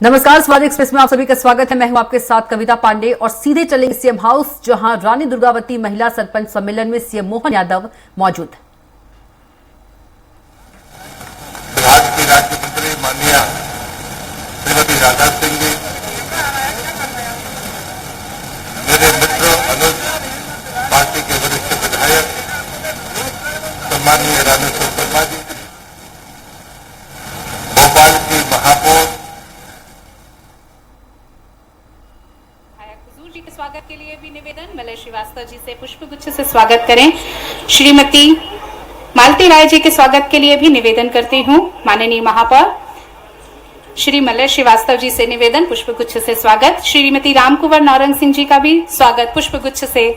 नमस्कार, स्वागत एक्सप्रेस में आप सभी का स्वागत है। मैं हूं आपके साथ कविता पांडे और सीधे चलेंगे सीएम हाउस, जहां रानी दुर्गावती महिला सरपंच सम्मेलन में सीएम मोहन यादव मौजूद। बिहार की राज्य मंत्री माननीय श्रीमती राधा सिंह जी, मेरे मित्र अनुज पार्टी के वरिष्ठ विधायक सम्माननीय रामेश्वर शर्मा जी, भोपाल की महापौर जी के स्वागत के लिए भी निवेदन। मलय श्रीवास्तव जी से पुष्पगुच्छ से स्वागत करें। श्रीमती मालती राय जी के स्वागत के लिए भी निवेदन करती हूँ। माननीय महापौर श्री मलय श्रीवास्तव जी से निवेदन, पुष्पगुच्छ से स्वागत। श्रीमती रामकुंवर नौरंग सिंह जी का भी स्वागत पुष्पगुच्छ से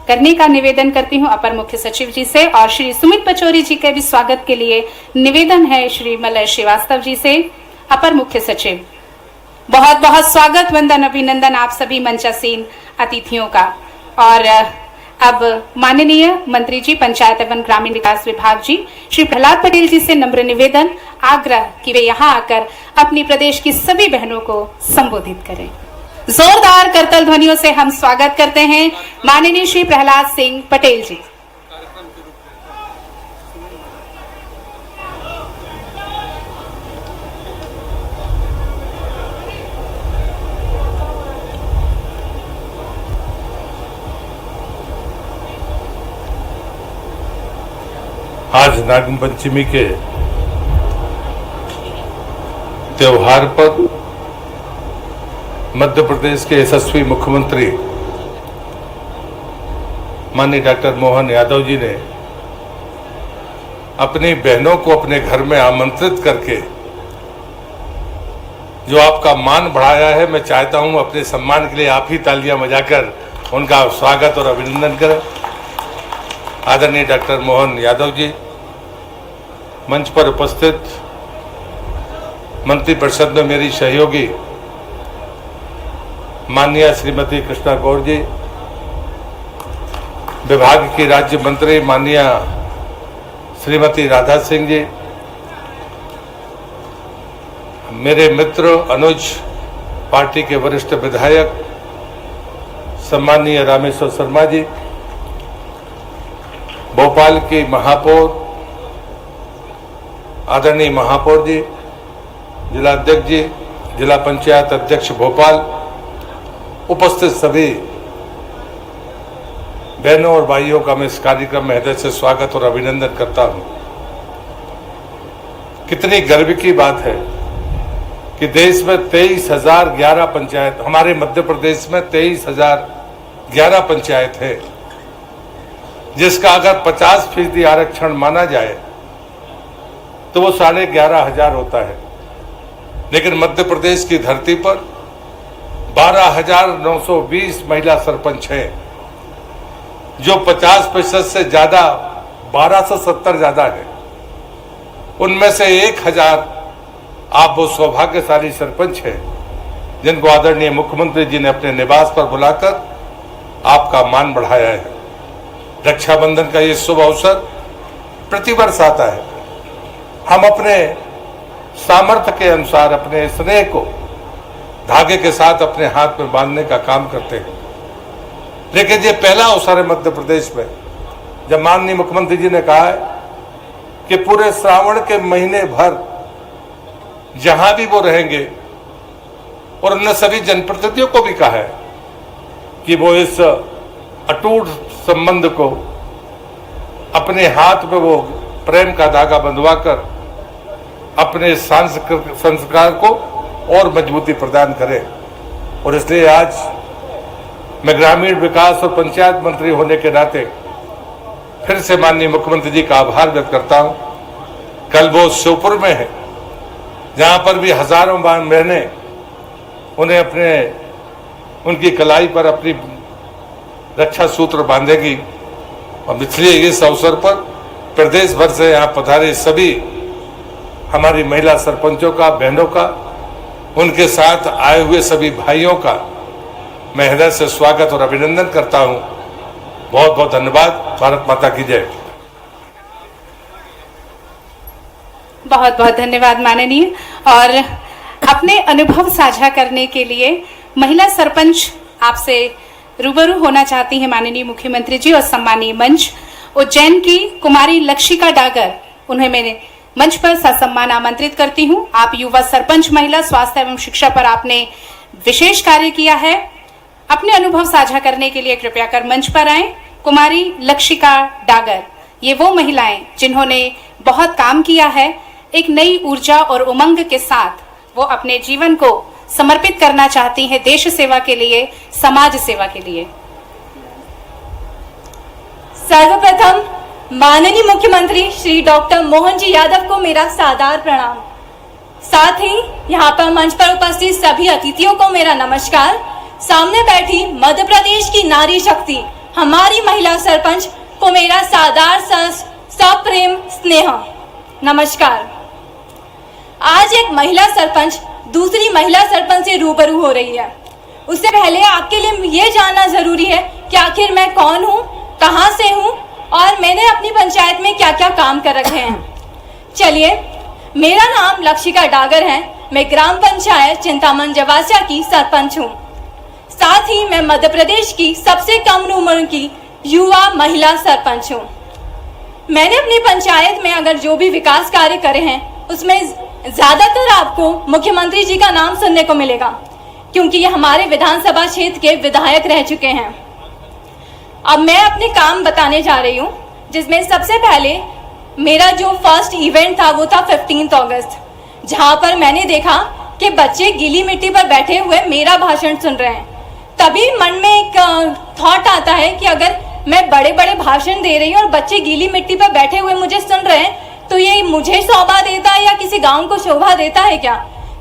करने का निवेदन करती हूँ अपर मुख्य सचिव जी से। और श्री सुमित पचौरी जी के भी स्वागत के लिए निवेदन है श्री मलय श्रीवास्तव जी से, अपर मुख्य सचिव। बहुत बहुत स्वागत, वंदन, अभिनंदन आप सभी मंचासीन अतिथियों का। और अब माननीय मंत्री जी पंचायत एवं ग्रामीण विकास विभाग जी श्री प्रहलाद पटेल जी से नम्र निवेदन, आग्रह कि वे यहाँ आकर अपनी प्रदेश की सभी बहनों को संबोधित करें। जोरदार करतल ध्वनियों से हम स्वागत करते हैं माननीय श्री प्रहलाद सिंह पटेल जी। आज नाग पंचमी के त्योहार पर मध्य प्रदेश के यशस्वी मुख्यमंत्री माननीय डॉक्टर मोहन यादव जी ने अपनी बहनों को अपने घर में आमंत्रित करके जो आपका मान बढ़ाया है, मैं चाहता हूं अपने सम्मान के लिए आप ही तालियां बजाकर उनका स्वागत और अभिनंदन करें। आदरणीय डॉक्टर मोहन यादव जी, मंच पर उपस्थित मंत्रिपरिषद में मेरी सहयोगी माननीय श्रीमती कृष्णा गौर जी, विभाग की राज्य मंत्री माननीय श्रीमती राधा सिंह जी, मेरे मित्र अनुज पार्टी के वरिष्ठ विधायक सम्माननीय रामेश्वर शर्मा जी, भोपाल की महापौर आदरणीय महापौर जी, जिला अध्यक्ष जी, जिला पंचायत अध्यक्ष भोपाल, उपस्थित सभी बहनों और भाइयों का मैं इस कार्यक्रम में हृदय से स्वागत और अभिनंदन करता हूं। कितनी गर्व की बात है कि देश में 23,011 पंचायत, हमारे मध्य प्रदेश में 23,011 पंचायत है, जिसका अगर 50% आरक्षण माना जाए तो वो 11,500 होता है। लेकिन मध्य प्रदेश की धरती पर 12,920 महिला सरपंच हैं, जो 50% से ज्यादा, 1270 ज्यादा है। उनमें से 1,000 आप वो सौभाग्यशाली सरपंच हैं जिनको आदरणीय मुख्यमंत्री जी ने अपने निवास पर बुलाकर आपका मान बढ़ाया है। रक्षाबंधन का ये शुभ अवसर प्रतिवर्ष आता है। हम अपने सामर्थ्य के अनुसार अपने स्नेह को धागे के साथ अपने हाथ में बांधने का काम करते हैं। लेकिन ये पहला अवसर है मध्य प्रदेश में जब माननीय मुख्यमंत्री जी ने कहा है कि पूरे श्रावण के महीने भर जहां भी वो रहेंगे, और उन्होंने सभी जनप्रतिनिधियों को भी कहा है कि वो इस अटूट संबंध को अपने हाथ में वो प्रेम का धागा बंधवाकर अपने संस्कार को और मजबूती प्रदान करें। और इसलिए आज मैं ग्रामीण विकास और पंचायत मंत्री होने के नाते फिर से माननीय मुख्यमंत्री जी का आभार व्यक्त करता हूं। कल वो श्योपुर में है, जहां पर भी हजारों बहनें उन्हें अपने उनकी कलाई पर अपनी रक्षा सूत्र बांधेगी। और इसलिए इस अवसर पर प्रदेश भर से यहाँ पधारे सभी हमारी महिला सरपंचों का, बहनों का, उनके साथ आए हुए सभी भाइयों का मैं हृदय से स्वागत और अभिनंदन करता हूँ। बहुत बहुत धन्यवाद। भारत माता की जय। बहुत बहुत धन्यवाद माननीय। और अपने अनुभव साझा करने के लिए महिला सरपंच आपसे रूबरू होना चाहती हैं माननीय मुख्यमंत्री जी और सम्मानीय मंच उज्जैन की कुमारी लक्षिका डागर, उन्हें मैंने मंच पर ससम्मान आमंत्रित करती हूं। आप युवा सरपंच महिला स्वास्थ्य एवं शिक्षा पर आपने विशेष कार्य किया है। अपने अनुभव साझा करने के लिए कृपया कर मंच पर आएं। कुमारी लक्षिका डागर, ये वो महिलाएं जिन्होंने बहुत काम किया है। एक नई ऊर्जा और उमंग के साथ वो अपने जीवन को समर्पित करना चाहती हैं देश सेवा के लिए, समाज सेवा के लिए। सर्वप्रथम माननीय मुख्यमंत्री श्री डॉक्टर मोहन जी यादव को मेरा सादर प्रणाम। साथ ही यहाँ पर मंच पर उपस्थित सभी अतिथियों को मेरा नमस्कार। सामने बैठी मध्य प्रदेश की नारी शक्ति हमारी महिला सरपंच को मेरा सादर सप्रेम स्नेह नमस्कार। आज एक महिला सरपंच दूसरी महिला सरपंच से रूबरू हो रही है। उससे पहले आपके लिए ये जानना जरूरी है कि आखिर मैं कौन हूँ, कहाँ से हूँ और मैंने अपनी पंचायत में क्या क्या काम कर रखे हैं। चलिए, मेरा नाम लक्षिका डागर है। मैं ग्राम पंचायत चिंतामन जवासिया की सरपंच हूँ। साथ ही मैं मध्य प्रदेश की सबसे कम उम्र की युवा महिला सरपंच हूँ। मैंने अपनी पंचायत में अगर जो भी विकास कार्य करे हैं उसमें ज्यादातर आपको मुख्यमंत्री जी का नाम सुनने को मिलेगा, क्योंकि ये हमारे विधानसभा क्षेत्र के विधायक रह चुके हैं। अब मैं अपने काम बताने जा रही हूँ, जिसमें सबसे पहले मेरा जो फर्स्ट इवेंट था वो था 15 अगस्त, जहाँ पर मैंने देखा कि बच्चे गीली मिट्टी पर बैठे हुए मेरा भाषण सुन रहे हैं। तभी मन में एक थॉट आता है कि अगर मैं बड़े बड़े भाषण दे रही हूँ और बच्चे गीली मिट्टी पर बैठे हुए मुझे सुन रहे हैं तो ये मुझे शोभा देता है या किसी गांव को शोभा देता है क्या।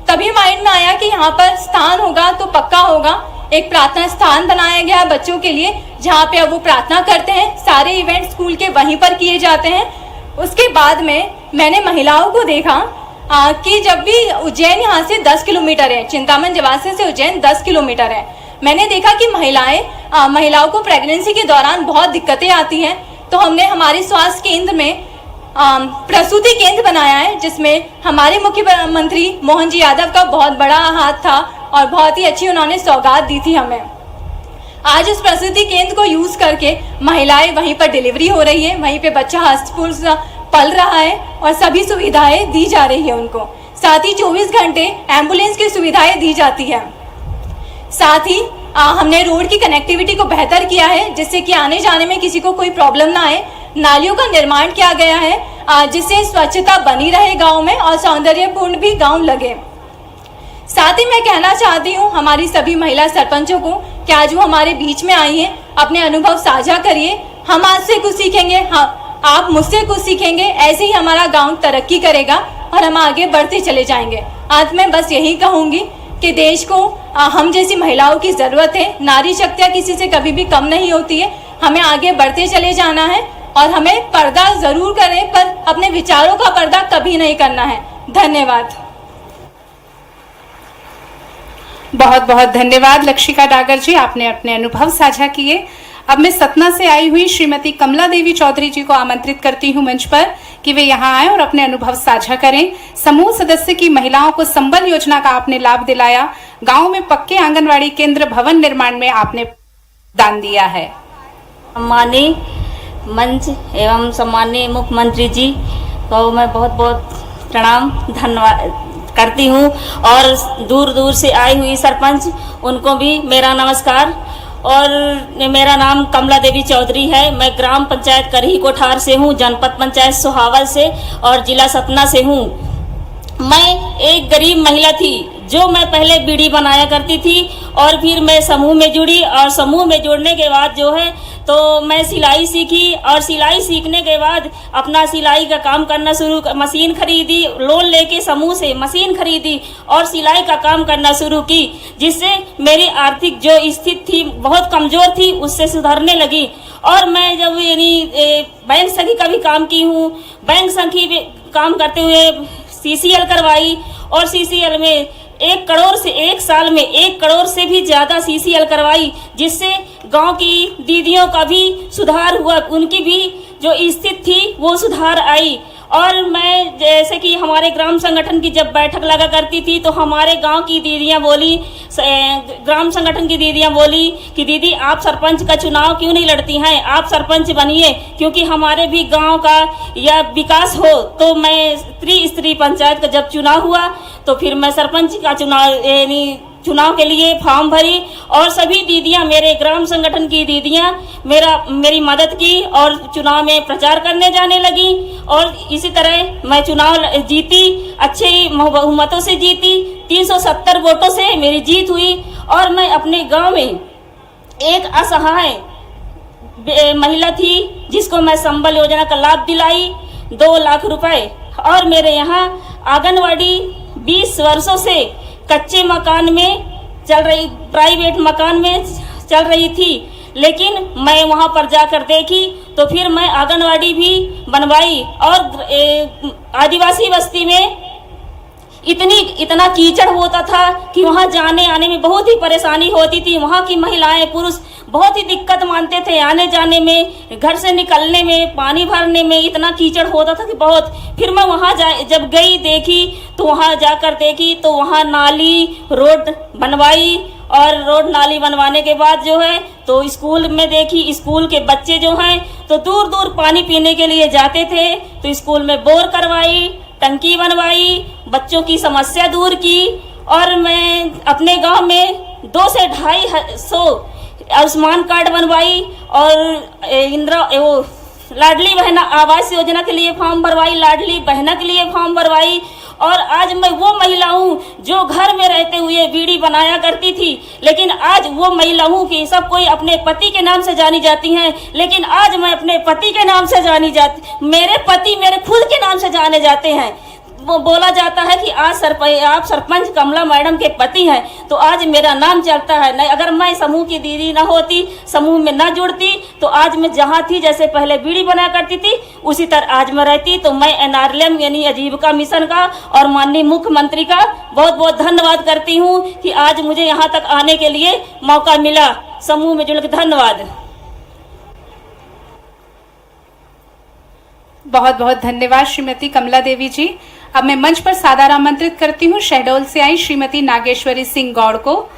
तभी माइंड में आया कि यहाँ पर स्थान होगा तो पक्का होगा। एक प्रार्थना स्थान बनाया गया है बच्चों के लिए, जहाँ पे अब वो प्रार्थना करते हैं। सारे इवेंट स्कूल के वहीं पर किए जाते हैं। उसके बाद में मैंने महिलाओं को देखा कि जब भी उज्जैन यहाँ से 10 किलोमीटर है, चिंतामन जवासिया से उज्जैन 10 किलोमीटर है, मैंने देखा कि महिलाओं को प्रेगनेंसी के दौरान बहुत दिक्कतें आती हैं। तो हमने हमारे स्वास्थ्य केंद्र में प्रसूति केंद्र बनाया है, जिसमें हमारे मुख्यमंत्री मोहन जी यादव का बहुत बड़ा हाथ था और बहुत ही अच्छी उन्होंने सौगात दी थी हमें। आज उस प्रसूति केंद्र को यूज करके महिलाएं वहीं पर डिलीवरी हो रही है, वहीं पे बच्चा हस्तपुष्ट पल रहा है और सभी सुविधाएं दी जा रही है उनको। साथ ही 24 घंटे एम्बुलेंस की सुविधाएं दी जाती है। साथ ही हमने रोड की कनेक्टिविटी को बेहतर किया है, जिससे कि आने जाने में किसी को कोई प्रॉब्लम ना आए। नालियों का निर्माण किया गया है, जिससे स्वच्छता बनी रहे गांव में और सौंदर्यपूर्ण भी गांव लगे। साथ ही मैं कहना चाहती हूँ हमारी सभी महिला सरपंचों को कि आज वो हमारे बीच में आई हैं, अपने अनुभव साझा करिए। हम आज से कुछ सीखेंगे, आप मुझसे कुछ सीखेंगे। ऐसे ही हमारा गांव तरक्की करेगा और हम आगे बढ़ते चले जाएंगे। आज मैं बस यही कहूँगी कि देश को हम जैसी महिलाओं की जरूरत है। नारी शक्तियाँ किसी से कभी भी कम नहीं होती है। हमें आगे बढ़ते चले जाना है और हमें पर्दा जरूर करें, पर अपने विचारों का पर्दा कभी नहीं करना है। धन्यवाद। बहुत बहुत धन्यवाद लक्षिका डागर जी, आपने अपने अनुभव साझा किए। अब मैं सतना से आई हुई श्रीमती कमला देवी चौधरी जी को आमंत्रित करती हूं मंच पर कि वे यहां आए और अपने अनुभव साझा करें। समूह सदस्य की महिलाओं को संबल योजना का आपने लाभ दिलाया। गांव में पक्के आंगनवाड़ी केंद्र भवन निर्माण में आपने दान दिया है। सम्मानीय मंच एवं सम्मानीय मुख्यमंत्री जी को मैं बहुत बहुत प्रणाम धन्यवाद करती हूँ, और दूर दूर से आई हुई सरपंच उनको भी मेरा नमस्कार। और मेरा नाम कमला देवी चौधरी है। मैं ग्राम पंचायत करही कोठार से हूँ, जनपद पंचायत सोहावल से और जिला सतना से हूँ। मैं एक गरीब महिला थी जो मैं पहले बीड़ी बनाया करती थी और फिर मैं समूह में जुड़ी, और समूह में जुड़ने के बाद जो है तो मैं सिलाई सीखी, और सिलाई सीखने के बाद अपना सिलाई का काम करना शुरू, मशीन खरीदी, लोन लेके समूह से मशीन खरीदी और सिलाई का काम करना शुरू की, जिससे मेरी आर्थिक जो स्थिति थी बहुत कमजोर थी उससे सुधरने लगी। और मैं जब यानी बैंक सखी का भी काम की हूँ, बैंक सखी काम करते हुए CCL करवाई, और CCL में 1 करोड़ से 1 साल में 1 करोड़ से भी ज्यादा CCL करवाई, जिससे गांव की दीदियों का भी सुधार हुआ, उनकी भी जो स्थिति थी वो सुधार आई। और मैं जैसे कि हमारे ग्राम संगठन की जब बैठक लगा करती थी तो हमारे गांव की दीदियां बोली, ग्राम संगठन की दीदियां बोली कि दीदी आप सरपंच का चुनाव क्यों नहीं लड़ती हैं, आप सरपंच बनिए, क्योंकि हमारे भी गांव का या विकास हो। तो मैं स्त्री पंचायत का जब चुनाव हुआ तो फिर मैं सरपंच का चुनाव के लिए फॉर्म भरी और सभी दीदियां, मेरे ग्राम संगठन की दीदियां मेरी मदद की और चुनाव में प्रचार करने जाने लगी और इसी तरह मैं चुनाव जीती, अच्छे बहुमतों से जीती, 370 वोटों से मेरी जीत हुई और मैं अपने गांव में एक असहाय महिला थी जिसको मैं संबल योजना का लाभ दिलाई 2 लाख रुपए और मेरे यहाँ आंगनवाड़ी 20 वर्षों से कच्चे मकान में चल रही, प्राइवेट मकान में चल रही थी, लेकिन मैं वहां पर जाकर देखी तो फिर मैं आंगनवाड़ी भी बनवाई और आदिवासी बस्ती में इतना कीचड़ होता था कि वहां जाने आने में बहुत ही परेशानी होती थी। वहां की महिलाएं पुरुष बहुत ही दिक्कत मानते थे आने जाने में, घर से निकलने में, पानी भरने में इतना कीचड़ होता था कि बहुत। फिर मैं वहां जब गई देखी तो वहां जाकर देखी तो वहां नाली रोड बनवाई और रोड नाली बनवाने के बाद जो है तो स्कूल में देखी, स्कूल के बच्चे जो हैं तो दूर दूर पानी पीने के लिए जाते थे तो स्कूल में बोर करवाई, टंकी बनवाई, बच्चों की समस्या दूर की और मैं अपने गांव में 200 से 250 आयुष्मान कार्ड बनवाई और लाडली बहना आवास योजना के लिए फॉर्म भरवाई, लाडली बहना के लिए फॉर्म भरवाई और आज मैं वो महिला हूँ जो घर में रहते हुए बीड़ी बनाया करती थी, लेकिन आज वो महिला हूँ कि सब कोई अपने पति के नाम से जानी जाती हैं, लेकिन आज मैं अपने पति के नाम से जानी जाती, मेरे पति मेरे खुद के नाम से जाने जाते हैं। वो बोला जाता है कि आज आप सरपंच कमला मैडम के पति हैं तो आज मेरा नाम चलता है। नहीं, अगर मैं समूह की दीदी ना होती, समूह में ना जुड़ती तो आज मैं जहाँ थी, जैसे पहले बीड़ी बनाया करती थी उसी तरह आज मैं रहती। तो मैं NRLM यानी आजीविका मिशन का और माननीय मुख्यमंत्री का बहुत बहुत धन्यवाद करती हूँ कि आज मुझे यहाँ तक आने के लिए मौका मिला। समूह में जुड़कर धन्यवाद। बहुत बहुत धन्यवाद श्रीमती कमला देवी जी। अब मैं मंच पर सादर आमंत्रित करती हूँ शहडोल से आई श्रीमती नागेश्वरी सिंह गौड़ को।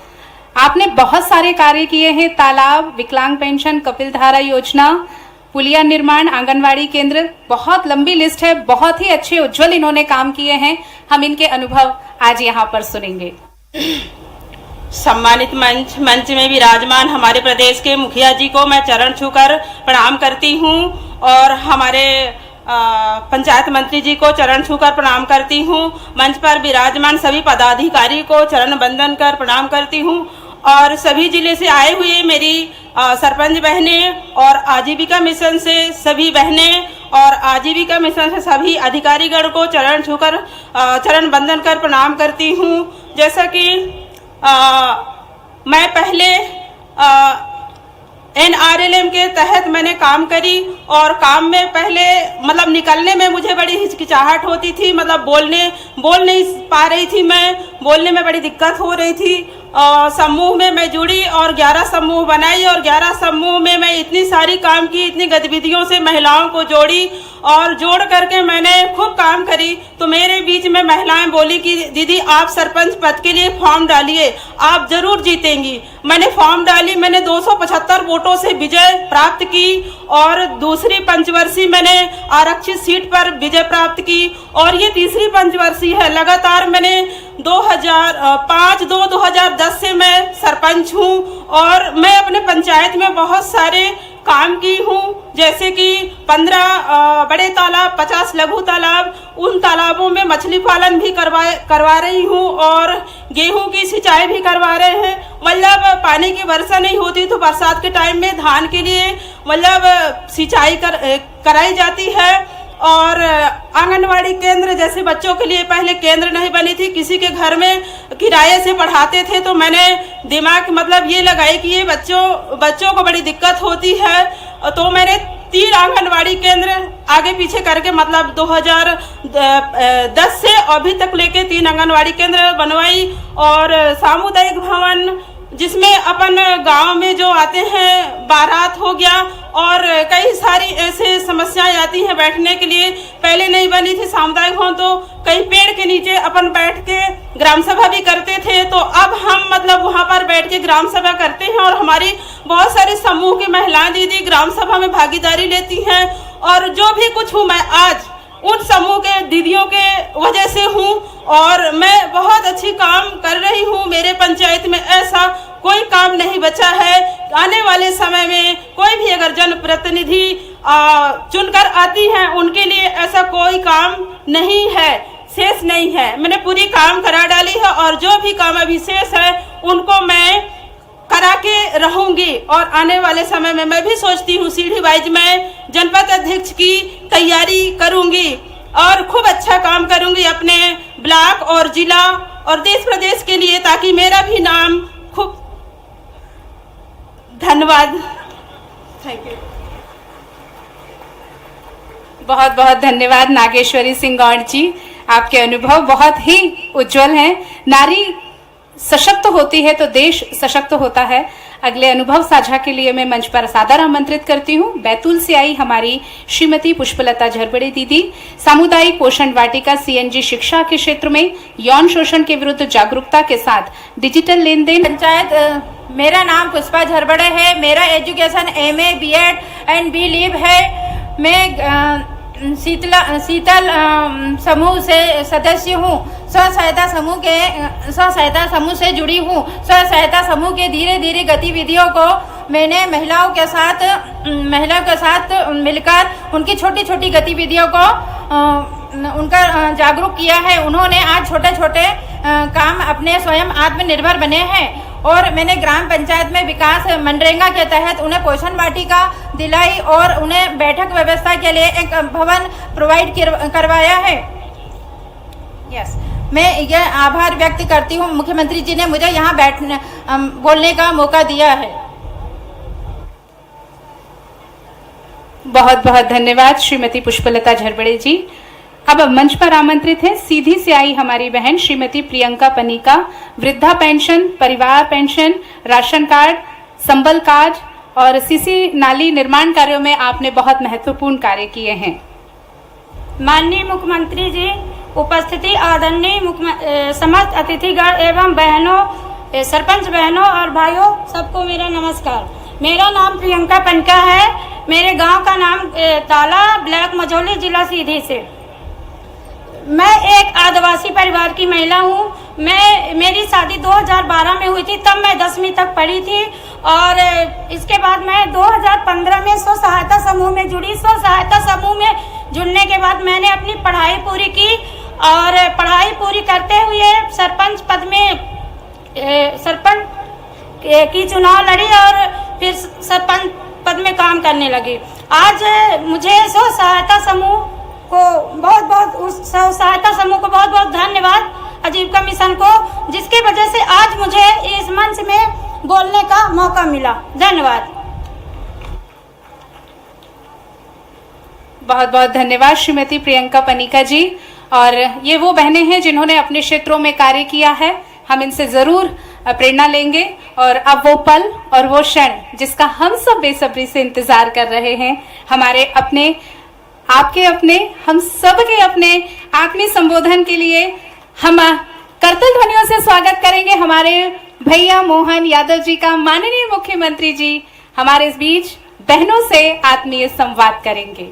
आपने बहुत सारे कार्य किए हैं, तालाब, विकलांग पेंशन, कपिल धारा योजना, पुलिया निर्माण, आंगनवाड़ी केंद्र, बहुत लंबी लिस्ट है। बहुत ही अच्छे उज्जवल इन्होंने काम किए हैं। हम इनके अनुभव आज यहाँ पर सुनेंगे। सम्मानित मंच में विराजमान हमारे प्रदेश के मुखिया जी को मैं चरण छूकर प्रणाम करती हूँ और हमारे पंचायत मंत्री जी को चरण छूकर प्रणाम करती हूँ। मंच पर विराजमान सभी पदाधिकारी को चरण वंदन कर प्रणाम करती हूँ और सभी जिले से आए हुए मेरी सरपंच बहनें और आजीविका मिशन से सभी बहनें और आजीविका मिशन से सभी अधिकारीगण को चरण छूकर चरण वंदन कर प्रणाम करती हूँ। जैसा कि मैं पहले NRLM के तहत मैंने काम करी और काम में पहले मतलब निकलने में मुझे बड़ी हिचकिचाहट होती थी, मतलब बोल नहीं पा रही थी, मैं बोलने में बड़ी दिक्कत हो रही थी। समूह में मैं जुड़ी और 11 समूह बनाई और 11 समूह में मैं इतनी सारी काम की, इतनी गतिविधियों से महिलाओं को जोड़ी और जोड़ करके मैंने खूब काम करी। तो मेरे बीच में महिलाएं बोली कि दीदी आप सरपंच पद के लिए फॉर्म डालिए, आप जरूर जीतेंगी। मैंने फॉर्म डाली, मैंने 275 वोटों से विजय प्राप्त की और दूसरी पंचवर्षीय मैंने आरक्षित सीट पर विजय प्राप्त की और ये तीसरी पंचवर्षीय है। लगातार मैंने 2005-2010 से मैं सरपंच हूँ और मैं अपने पंचायत में बहुत सारे काम की हूँ, जैसे कि 15 बड़े तालाब, 50 लघु तालाब, उन तालाबों में मछली पालन भी करवा रही हूँ और गेहूं की सिंचाई भी करवा रहे हैं। मतलब पानी की वर्षा नहीं होती तो बरसात के टाइम में धान के लिए मतलब सिंचाई कराई जाती है। और आंगनवाड़ी केंद्र, जैसे बच्चों के लिए पहले केंद्र नहीं बनी थी, किसी के घर में किराए से पढ़ाते थे, तो मैंने दिमाग मतलब ये लगाई कि ये बच्चों को बड़ी दिक्कत होती है, तो मैंने 3 आंगनवाड़ी केंद्र आगे पीछे करके मतलब 2010 से अभी तक लेके 3 आंगनवाड़ी केंद्र बनवाई और सामुदायिक भवन जिसमें अपन गांव में जो आते हैं बारात हो गया और कई सारी ऐसे समस्याएं आती हैं बैठने के लिए। पहले नहीं बनी थी सामुदायिक भवन, तो कहीं पेड़ के नीचे अपन बैठ के ग्राम सभा भी करते थे, तो अब हम मतलब वहां पर बैठ के ग्राम सभा करते हैं और हमारी बहुत सारे समूह की महिलाएं दीदी ग्राम सभा में भागीदारी लेती हैं। और जो भी कुछ हूँ मैं आज उन समूह के दीदियों के वजह से हूँ और मैं बहुत अच्छी काम कर रही हूँ। मेरे पंचायत में ऐसा कोई काम नहीं बचा है। आने वाले समय में कोई भी अगर जनप्रतिनिधि चुनकर आती हैं उनके लिए ऐसा कोई काम नहीं है, शेष नहीं है। मैंने पूरी काम करा डाली है और जो भी काम अभी शेष है उनको मैं करा के रहूंगी। और आने वाले समय में मैं भी सोचती हूँ सीढ़ी वाइज में जनपद अध्यक्ष की तैयारी करूंगी और खूब अच्छा काम करूंगी अपने ब्लॉक और जिला और देश प्रदेश के लिए, ताकि मेरा भी नाम खूब। धन्यवाद, थैंक यू। बहुत बहुत धन्यवाद नागेश्वरी सिंह गौड़ जी, आपके अनुभव बहुत ही उज्जवल हैं। नारी सशक्त होती है तो देश सशक्त होता है। अगले अनुभव साझा के लिए मैं मंच पर सादर आमंत्रित करती हूँ। बैतूल से आई हमारी श्रीमती पुष्पलता झरबड़े दीदी, सामुदायिक पोषण वाटिका CNG शिक्षा के क्षेत्र में यौन शोषण के विरुद्ध जागरूकता के साथ डिजिटल लेन देन। पंचायत, मेरा नाम पुष्पा झरबड़े है। मेरा education MA BEd and B.Liv है। मैं शीतल समूह से सदस्य हूँ। स्व सहायता समूह से जुड़ी हूँ। स्व सहायता समूह के धीरे धीरे गतिविधियों को मैंने महिलाओं के साथ मिलकर उनकी छोटी छोटी गतिविधियों को उनका जागरूक किया है। उन्होंने आज छोटे छोटे काम अपने स्वयं आत्मनिर्भर बने हैं और मैंने ग्राम पंचायत में विकास मनरेगा के तहत उन्हें पोषण वाटिका दिलाई और उन्हें बैठक व्यवस्था के लिए एक भवन प्रोवाइड करवाया है। यस, मैं यह आभार व्यक्त करती हूँ, मुख्यमंत्री जी ने मुझे यहाँ बोलने का मौका दिया है। बहुत बहुत धन्यवाद श्रीमती पुष्पलता झरबड़े जी। अब मंच पर आमंत्रित है सीधी से आई हमारी बहन श्रीमती प्रियंका पनिका। वृद्धा पेंशन, परिवार पेंशन, राशन कार्ड, संबल कार्ड और सीसी नाली निर्माण कार्यों में आपने बहुत महत्वपूर्ण कार्य किए हैं। माननीय मुख्यमंत्री जी, उपस्थिति आदरणीय समस्त अतिथिगण एवं बहनों, सरपंच बहनों और भाइयों, सबको मेरा नमस्कार। मेरा नाम प्रियंका पनिका है। मेरे गांव का नाम ताला, ब्लॉक मझौली, जिला सीधी से। मैं एक आदिवासी परिवार की महिला हूँ। मेरी शादी 2012 में हुई थी, तब मैं 10वीं तक पढ़ी थी और इसके बाद मैं 2015 में स्व सहायता समूह में जुड़ी। स्व सहायता समूह में जुड़ने के बाद मैंने अपनी पढ़ाई पूरी की और पढ़ाई पूरी करते हुए सरपंच पद की चुनाव लड़ी और फिर सरपंच पद में काम करने लगी। आज मुझे स्व सहायता समूह को बहुत बहुत धन्यवाद, आजीविका मिशन को, जिसकी वजह से आज मुझे इस मंच में बोलने का मौका मिला। धन्यवाद। बहुत बहुत धन्यवाद श्रीमती प्रियंका पनिका जी। और ये वो बहनें हैं जिन्होंने अपने क्षेत्रों में कार्य किया है। हम इनसे जरूर प्रेरणा लेंगे और अब वो पल और वो क्षण जिसका हम सब बेसब्री से इंतजार कर रहे हैं, हमारे अपने, आपके अपने, हम सब के अपने आत्मीय संबोधन के लिए हम करतल ध्वनियों से स्वागत करेंगे हमारे भैया मोहन यादव जी का। माननीय मुख्यमंत्री जी हमारे इस बीच बहनों से आत्मीय संवाद करेंगे।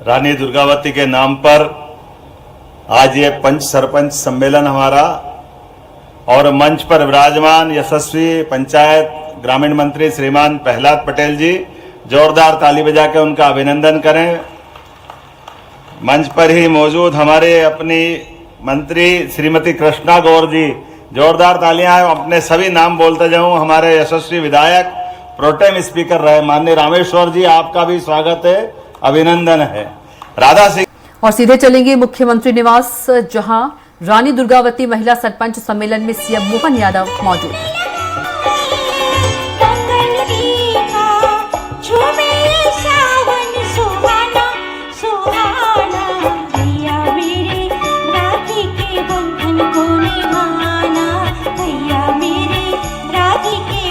रानी दुर्गावती के नाम पर आज ये पंच सरपंच सम्मेलन हमारा, और मंच पर विराजमान यशस्वी पंचायत ग्रामीण मंत्री श्रीमान प्रहलाद पटेल जी, जोरदार ताली बजा के उनका अभिनंदन करें। मंच पर ही मौजूद हमारे अपनी मंत्री श्रीमती कृष्णा गौर जी, जोरदार तालियां। अपने सभी नाम बोलते जाऊं। हमारे यशस्वी विधायक प्रोटेम स्पीकर रहे माननीय रामेश्वर जी, आपका भी स्वागत है, अभिनंदन है। राधा सिंह। और सीधे चलेंगे मुख्यमंत्री निवास, जहां रानी दुर्गावती महिला सरपंच सम्मेलन में CM मोहन यादव मौजूद हैं। भैया मेरे राखी के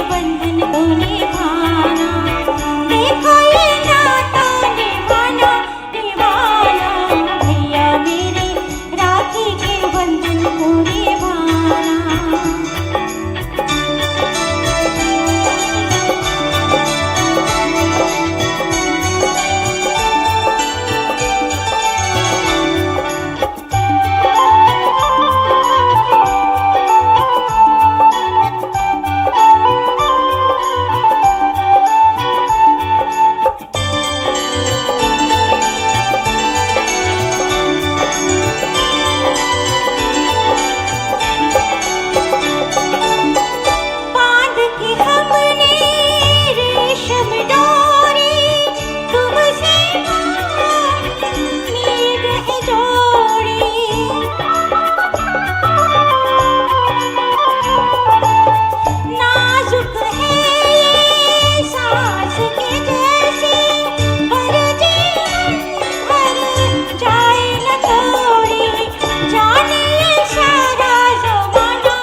माने सारा जमाना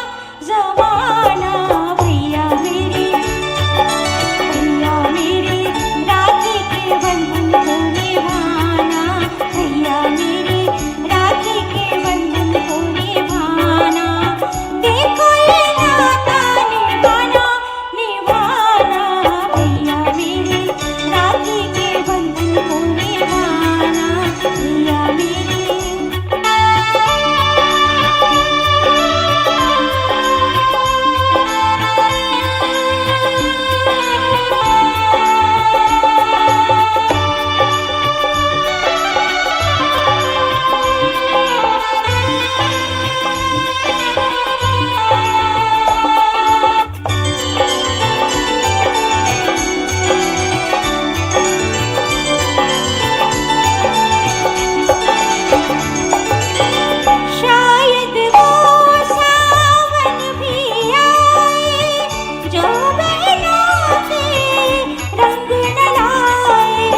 जमाना भैया मेरे राखी के बंधन को निभाना भैया मेरे राखी के बंधन को निभाना देखो ये नाता निभाना निभाना भैया मेरे राखी के बंधन को निभाना भैया शायद वो सावन भी आए जो बहनों के रंग न लाए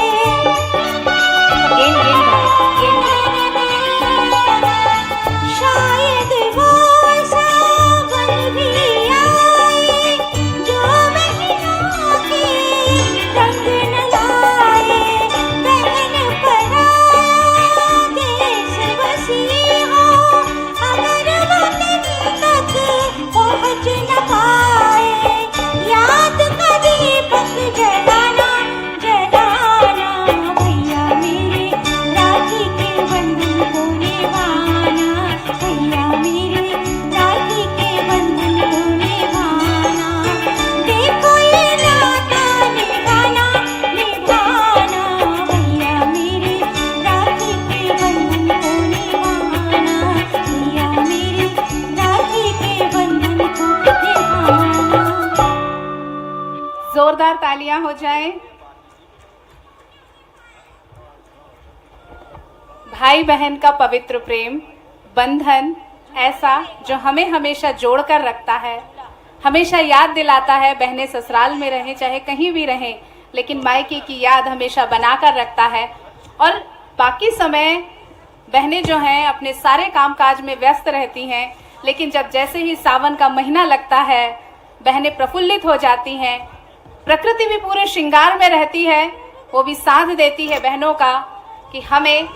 शायद वो सावन भी आए जो बहनों के रंग न लाए बहन पराया देश बसी हो अगर वतन तक पहुँच न पाए याद का दीपक जलाना जलाना भैया मेरे राखी के बंधन को निभाना भैया मेरे राखी के बंधन को निभाना देखो ये नाता निभाना निभाना भैया मेरे राखी के बंधन को निभाना भैया मेरे राखी के बंधन को निभाना। जोरदार तालियां हो जाएं। भाई बहन का पवित्र प्रेम बंधन ऐसा जो हमें हमेशा जोड़कर रखता है, हमेशा याद दिलाता है। बहनें ससुराल में रहें चाहे कहीं भी रहें, लेकिन मायके की याद हमेशा बनाकर रखता है। और बाकी समय बहनें जो हैं अपने सारे कामकाज में व्यस्त रहती हैं, लेकिन जब जैसे ही सावन का महीना लगता है बहनें प्रफुल्लित हो जाती हैं। प्रकृति भी पूरे श्रृंगार में रहती है, वो भी साथ देती है बहनों का कि हमें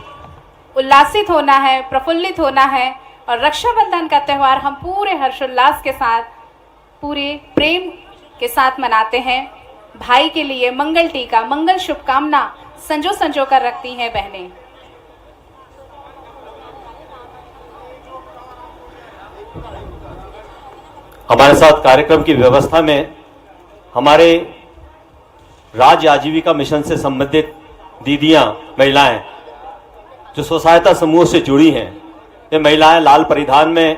उल्लासित होना है, प्रफुल्लित होना है। और रक्षाबंधन का त्यौहार हम पूरे हर्षोल्लास के साथ, पूरे प्रेम के साथ मनाते हैं। भाई के लिए मंगल टीका, मंगल शुभकामना संजो संजो कर रखती हैं बहनें। हमारे साथ कार्यक्रम की व्यवस्था में हमारे राज्य आजीविका मिशन से संबंधित दीदियां, महिलाएं जो स्वसहायता समूह से जुड़ी हैं, ये महिलाएं लाल परिधान में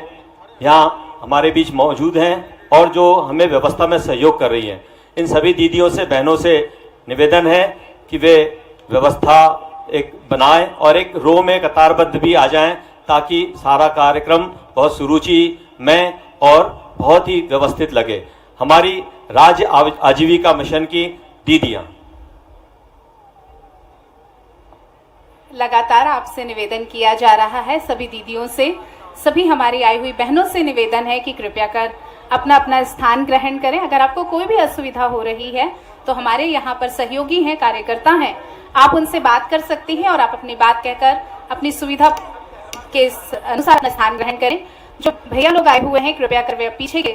यहाँ हमारे बीच मौजूद हैं और जो हमें व्यवस्था में सहयोग कर रही हैं। इन सभी दीदियों से, बहनों से निवेदन है कि वे व्यवस्था एक बनाएं और एक रो में कतारबद्ध भी आ जाएं, ताकि सारा कार्यक्रम बहुत सुरुचि में और बहुत ही व्यवस्थित लगे। हमारी राज्य आजीविका मिशन की दीदियां। लगातार आपसे निवेदन किया जा रहा है, सभी दीदियों से, सभी हमारी आई हुई बहनों से निवेदन है कि कृपया कर अपना अपना स्थान ग्रहण करें। अगर आपको कोई भी असुविधा हो रही है तो हमारे यहाँ पर सहयोगी हैं, कार्यकर्ता हैं, आप उनसे बात कर सकती हैं और आप अपनी बात कहकर अपनी सुविधा के अनुसार अपना स्थान ग्रहण करें। जो भैया लोग आए हुए हैं कृपया कर वे पीछे के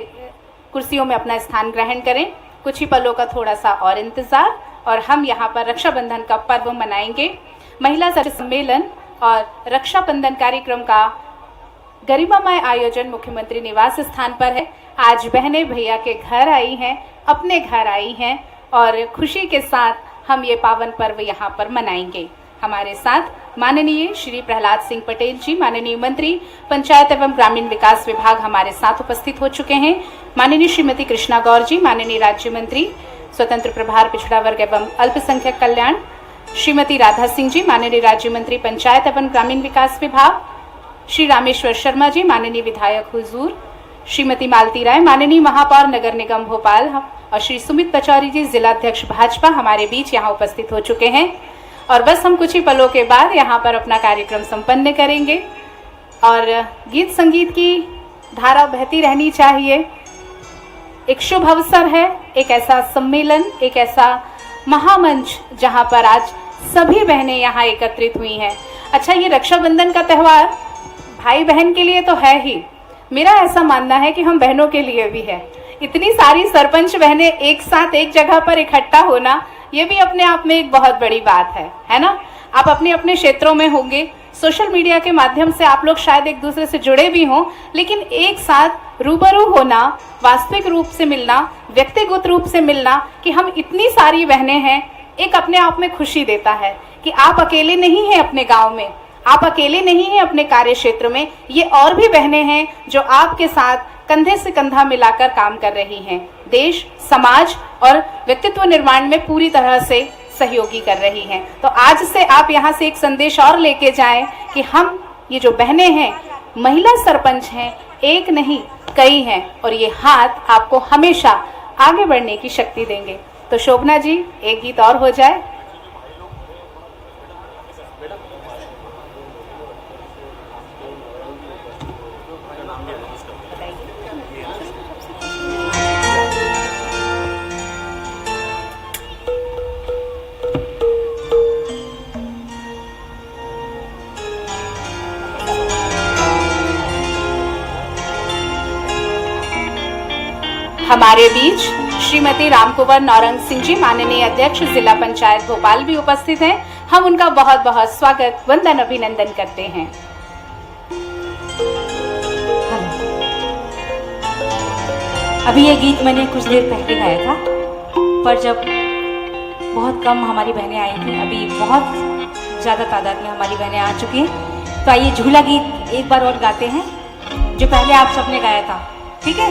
कुर्सियों में अपना स्थान ग्रहण करें। कुछ ही पलों का थोड़ा सा और इंतजार और हम यहाँ पर रक्षाबंधन का पर्व मनाएंगे। महिला सम्मेलन और रक्षाबंधन कार्यक्रम का गरिमामय आयोजन मुख्यमंत्री निवास स्थान पर है। आज बहनें भैया के घर आई हैं, अपने घर आई हैं और खुशी के साथ हम ये पावन पर्व यहाँ पर मनाएंगे। हमारे साथ माननीय श्री प्रहलाद सिंह पटेल जी, माननीय मंत्री पंचायत एवं ग्रामीण विकास विभाग हमारे साथ उपस्थित हो चुके हैं। माननीय श्रीमती कृष्णा गौर जी, माननीय राज्य मंत्री स्वतंत्र प्रभार पिछड़ा वर्ग एवं अल्पसंख्यक कल्याण, श्रीमती राधा सिंह जी, माननीय राज्य मंत्री पंचायत एवं ग्रामीण विकास विभाग, श्री रामेश्वर शर्मा जी, माननीय विधायक हुजूर, श्रीमती मालती राय, माननीय महापौर नगर निगम भोपाल और श्री सुमित पचौरी जी, जिलाध्यक्ष भाजपा हमारे बीच यहाँ उपस्थित हो चुके हैं। और बस हम कुछ ही पलों के बाद यहाँ पर अपना कार्यक्रम संपन्न करेंगे। और गीत संगीत की धारा बहती रहनी चाहिए। एक शुभ अवसर है, एक ऐसा सम्मेलन, एक ऐसा महामंच जहां पर आज सभी बहनें यहाँ एकत्रित हुई हैं। अच्छा, ये रक्षाबंधन का त्यौहार भाई बहन के लिए तो है ही, मेरा ऐसा मानना है कि हम बहनों के लिए भी है। इतनी सारी सरपंच बहनें एक साथ एक जगह पर इकट्ठा होना, ये भी अपने आप में एक बहुत बड़ी बात है ना। आप अपने अपने क्षेत्रों में होंगे, सोशल मीडिया के माध्यम से आप लोग शायद एक दूसरे से जुड़े भी हों, लेकिन एक साथ रूबरू होना, वास्तविक रूप से मिलना, व्यक्तिगत रूप से मिलना कि हम इतनी सारी बहनें हैं, एक अपने आप में खुशी देता है कि आप अकेले नहीं हैं अपने गांव में, आप अकेले नहीं हैं अपने कार्य क्षेत्र में, ये और भी बहनें हैं जो आपके साथ कंधे से कंधा मिलाकर काम कर रही हैं, देश, समाज और व्यक्तित्व निर्माण में पूरी तरह से सहयोगी कर रही हैं। तो आज से आप यहाँ से एक संदेश और लेके जाएं कि हम ये जो बहनें हैं, महिला सरपंच हैं, एक नहीं कई हैं, और ये हाथ आपको हमेशा आगे बढ़ने की शक्ति देंगे। तो शोभना जी, एक गीत और हो जाए। हमारे बीच श्रीमती रामकुंवर नौरंग सिंह जी, माननीय अध्यक्ष जिला पंचायत भोपाल भी उपस्थित हैं। हम उनका बहुत बहुत स्वागत, वंदन, अभिनंदन करते हैं। अभी ये गीत मैंने कुछ देर पहले गाया था, पर जब बहुत कम हमारी बहनें आई थी, अभी बहुत ज़्यादा तादाद में हमारी बहनें आ चुकी हैं। तो आइए झूला गीत एक बार और गाते हैं, जो पहले आप सबने गाया था, ठीक है?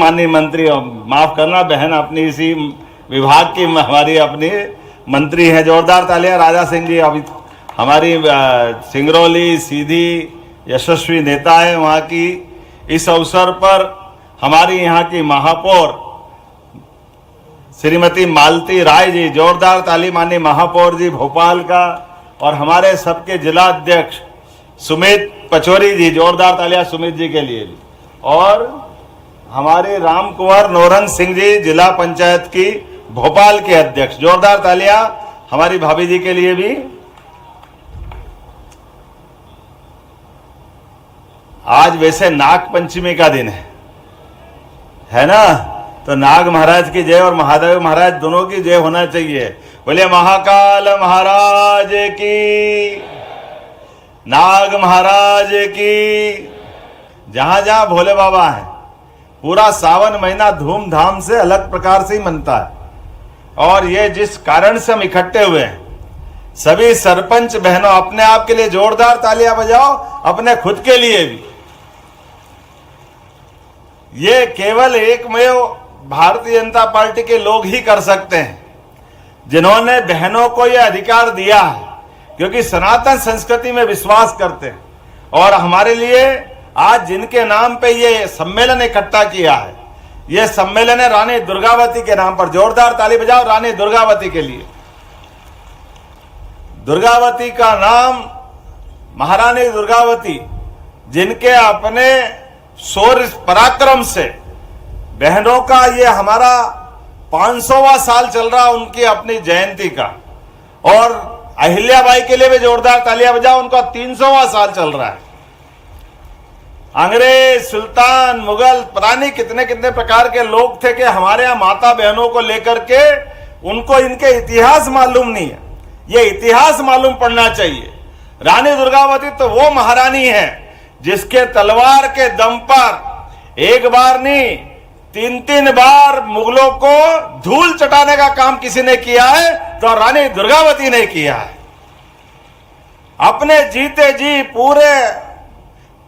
माननीय मंत्री, माफ करना बहन, अपनी इसी विभाग की हमारी अपनी मंत्री हैं, जोरदार तालियां राजा सिंह जी। अभी हमारी सिंगरौली सीधी यशस्वी नेता है वहाँ की। इस अवसर पर हमारी यहाँ की महापौर श्रीमती मालती राय जी, जोरदार ताली माननीय महापौर जी भोपाल का, और हमारे सबके जिला अध्यक्ष सुमित पचौरी जी, जोरदार तालियां सुमित जी के लिए भी, और हमारे राम कुंवर नौरंग सिंह जी जिला पंचायत की भोपाल के अध्यक्ष, जोरदार तालियां हमारी भाभी जी के लिए भी। आज वैसे नाग पंचमी का दिन है ना, तो नाग महाराज की जय और महादेव महाराज दोनों की जय होना चाहिए। बोले महाकाल महाराज की, नाग महाराज की। जहां जहां भोले बाबा हैं, पूरा सावन महीना धूमधाम से अलग प्रकार से ही मनता है। और ये जिस कारण से हम इकट्ठे हुए हैं, सभी सरपंच बहनों अपने आप के लिए जोरदार तालियां बजाओ, अपने खुद के लिए भी। ये केवल एकमेव भारतीय जनता पार्टी के लोग ही कर सकते हैं, जिन्होंने बहनों को यह अधिकार दिया है, क्योंकि सनातन संस्कृति में विश्वास करते हैं। और हमारे लिए आज जिनके नाम पे ये सम्मेलन इकट्ठा किया है, ये सम्मेलन है रानी दुर्गावती के नाम पर। जोरदार ताली बजाओ रानी दुर्गावती के लिए। दुर्गावती का नाम महारानी दुर्गावती, जिनके अपने शौर्य पराक्रम से बहनों का ये हमारा 500वां साल चल रहा उनकी अपनी जयंती का, और अहिल्याबाई के लिए भी जोरदार तालियां बजाओ, उनका 300वां साल चल रहा है। अंग्रेज, सुल्तान, मुगल, पता नहीं कितने कितने प्रकार के लोग थे कि हमारे यहाँ माता बहनों को लेकर के उनको इनके इतिहास मालूम नहीं है। ये इतिहास मालूम पड़ना चाहिए। रानी दुर्गावती तो वो महारानी है जिसके तलवार के दम पर एक बार नहीं 3-3 बार मुगलों को धूल चटाने का काम किसी ने किया है तो रानी दुर्गावती ने किया है। अपने जीते जी पूरे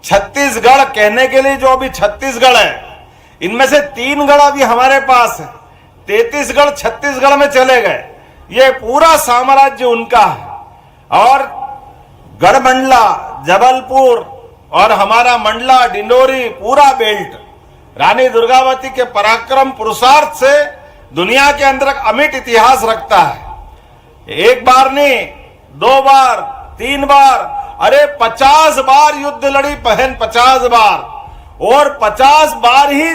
छत्तीसगढ़ कहने के लिए, जो अभी छत्तीसगढ़ है, इनमें से 3 गढ़ अभी हमारे पास है, 33 गढ़ छत्तीसगढ़ में चले गए। ये पूरा साम्राज्य उनका है। और गढ़मंडला, जबलपुर और हमारा मंडला, डिंडोरी, पूरा बेल्ट रानी दुर्गावती के पराक्रम पुरुषार्थ से दुनिया के अंदर एक अमिट इतिहास रखता है। एक बार नहीं, 2 बार, 3 बार, अरे 50 बार युद्ध लड़ी बहन, 50 बार, और 50 बार ही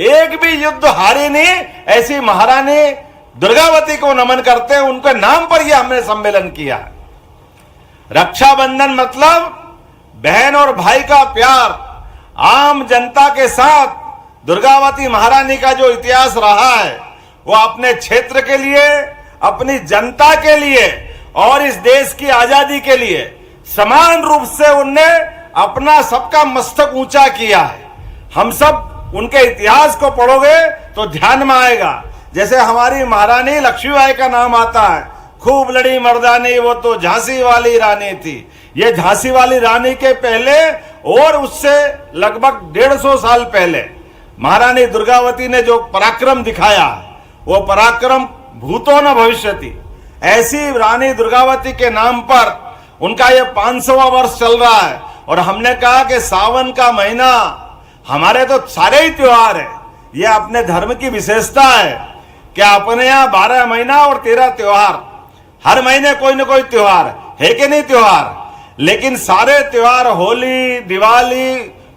एक भी युद्ध हारी नहीं। ऐसी महारानी दुर्गावती को नमन करते हैं, उनके नाम पर यह हमने सम्मेलन किया है। रक्षाबंधन मतलब बहन और भाई का प्यार। आम जनता के साथ दुर्गावती महारानी का जो इतिहास रहा है, वो अपने क्षेत्र के लिए, अपनी जनता के लिए और इस देश की आजादी के लिए समान रूप से उनने अपना सबका मस्तक ऊंचा किया है। हम सब उनके इतिहास को पढ़ोगे तो ध्यान में आएगा। जैसे हमारी महारानी लक्ष्मीबाई का नाम आता है, खूब लड़ी मर्दानी, वो तो झांसी वाली रानी थी। ये झांसी वाली रानी के पहले और उससे लगभग 150 साल पहले महारानी दुर्गावती ने जो पराक्रम दिखाया, वो पराक्रम भूतो न भविष्यति। ऐसी रानी दुर्गावती के नाम पर उनका ये 500वां वर्ष चल रहा है। और हमने कहा कि सावन का महीना, हमारे तो सारे ही त्योहार है, ये अपने धर्म की विशेषता है कि अपने यहाँ 12 महीना और 13 त्योहार, हर महीने कोई न कोई त्योहार है कि नहीं त्योहार। लेकिन सारे त्योहार, होली, दिवाली,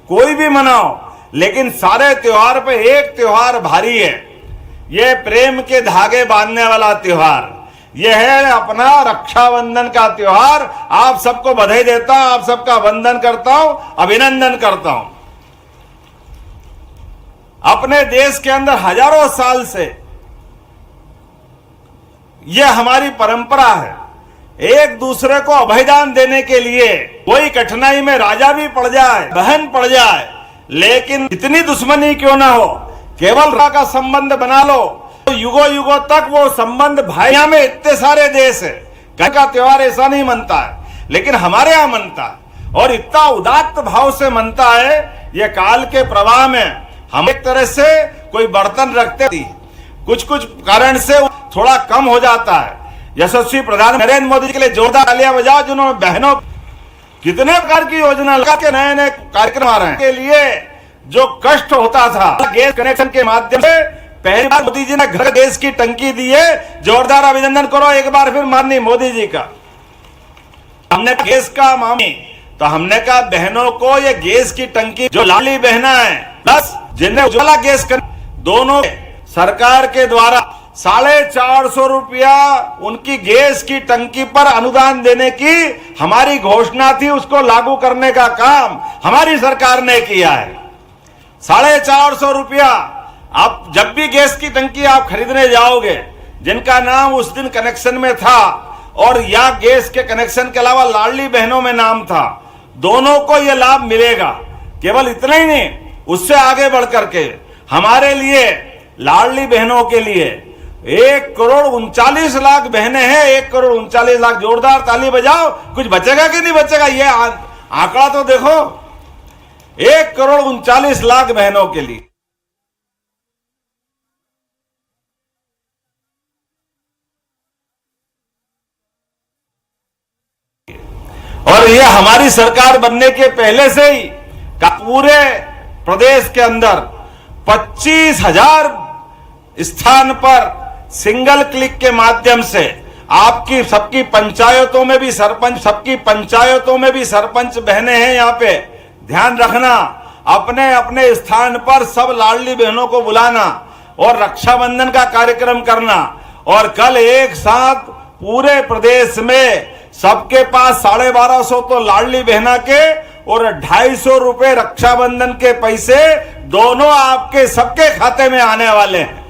कोई भी मनाओ, लेकिन सारे त्योहार पे एक त्योहार भारी है। ये प्रेम के धागे बांधने वाला त्योहार, यह है अपना रक्षाबंधन का त्योहार। आप सबको बधाई देता हूं, आप सबका वंदन करता हूं, अभिनंदन करता हूं। अपने देश के अंदर हजारों साल से यह हमारी परंपरा है, एक दूसरे को अभयदान देने के लिए। कोई कठिनाई में राजा भी पड़ जाए, बहन पड़ जाए, लेकिन इतनी दुश्मनी क्यों ना हो, केवल का संबंध बना लो, तो युगों युगों तक वो संबंध। भाइयों में इतने सारे देश है, कहीं का त्योहार ऐसा नहीं मनता है, लेकिन हमारे यहाँ मनता है और इतना उदात्त भाव से मनता है। ये काल के प्रवाह में हम एक तरह से कोई बर्तन रखते थे, कुछ कुछ कारण से थोड़ा कम हो जाता है। यशस्वी प्रधानमंत्री नरेंद्र मोदी के लिए जोरदार तालियां बजाओ, जिन्होंने बहनों कितने प्रकार की योजना लगा के नए नए कार्यक्रम आ रहे हैं। के लिए जो कष्ट होता था गैस कनेक्शन के माध्यम से पहली बार मोदी जी ने घर गैस की टंकी दी है। जोरदार अभिनंदन करो एक बार फिर माननीय मोदी जी का। हमने गैस का मामला तो हमने कहा बहनों को ये गैस की टंकी जो लाडली बहना है प्लस जिन्हें उज्ज्वला गैस दोनों सरकार के द्वारा 450 रुपया उनकी गैस की टंकी पर अनुदान देने की हमारी घोषणा थी, उसको लागू करने का काम हमारी सरकार ने किया है। 450 रुपया आप जब भी गैस की टंकी आप खरीदने जाओगे, जिनका नाम उस दिन कनेक्शन में था और या गैस के कनेक्शन के अलावा लाडली बहनों में नाम था, दोनों को यह लाभ मिलेगा। केवल इतना ही नहीं, उससे आगे बढ़ करके हमारे लिए लाडली बहनों के लिए 1,39,00,000 बहनें हैं। 1,39,00,000 जोरदार ताली बजाओ। कुछ बचेगा कि नहीं बचेगा ये आंकड़ा तो देखो, 1,39,00,000 बहनों के लिए। और ये हमारी सरकार बनने के पहले से ही पूरे प्रदेश के अंदर 25,000 स्थान पर सिंगल क्लिक के माध्यम से आपकी सबकी पंचायतों में भी सरपंच बहनें हैं। यहाँ पे ध्यान रखना, अपने अपने स्थान पर सब लाडली बहनों को बुलाना और रक्षाबंधन का कार्यक्रम करना। और कल एक साथ पूरे प्रदेश में सबके पास 1250 तो लाडली बहना के और 250 रुपए रक्षाबंधन के पैसे दोनों आपके सबके खाते में आने वाले हैं।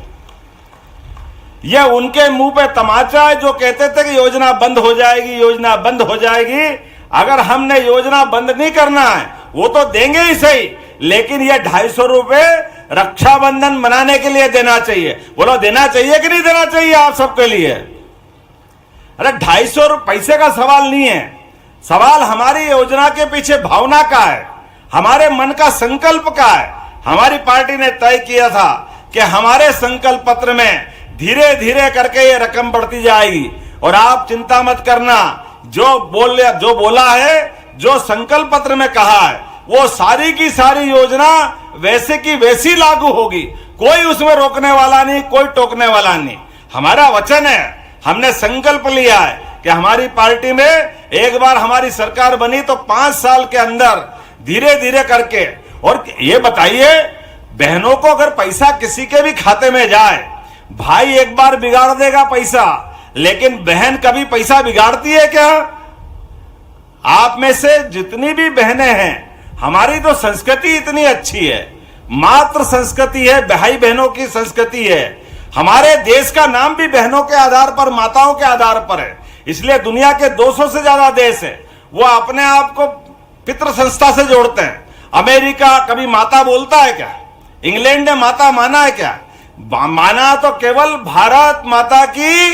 यह उनके मुंह पे तमाचा है जो कहते थे कि योजना बंद हो जाएगी, योजना बंद हो जाएगी। अगर हमने योजना बंद नहीं करना है, वो तो देंगे ही सही, लेकिन यह 250 रुपए रक्षाबंधन मनाने के लिए देना चाहिए। बोलो देना चाहिए कि नहीं देना चाहिए आप सबके लिए? अरे 250 पैसे का सवाल नहीं है, सवाल हमारी योजना के पीछे भावना का है, हमारे मन का संकल्प का है। हमारी पार्टी ने तय किया था कि हमारे संकल्प पत्र में धीरे धीरे करके ये रकम बढ़ती जाएगी। और आप चिंता मत करना, जो बोला है, जो संकल्प पत्र में कहा है, वो सारी की सारी योजना वैसे की वैसी लागू होगी। कोई उसमें रोकने वाला नहीं, कोई टोकने वाला नहीं। हमारा वचन है, हमने संकल्प लिया है कि हमारी पार्टी में एक बार हमारी सरकार बनी तो 5 साल के अंदर धीरे धीरे करके। और ये बताइए, बहनों को अगर पैसा किसी के भी खाते में जाए, भाई एक बार बिगाड़ देगा पैसा, लेकिन बहन कभी पैसा बिगाड़ती है क्या? आप में से जितनी भी बहनें हैं, हमारी तो संस्कृति इतनी अच्छी है, मातृ संस्कृति है, भाई बहनों की संस्कृति है। हमारे देश का नाम भी बहनों के आधार पर, माताओं के आधार पर है। इसलिए दुनिया के 200 से ज्यादा देश है, वो अपने आप को पितृ संस्था से जोड़ते हैं। अमेरिका कभी माता बोलता है क्या? इंग्लैंड ने माता माना है क्या? माना तो केवल भारत माता की,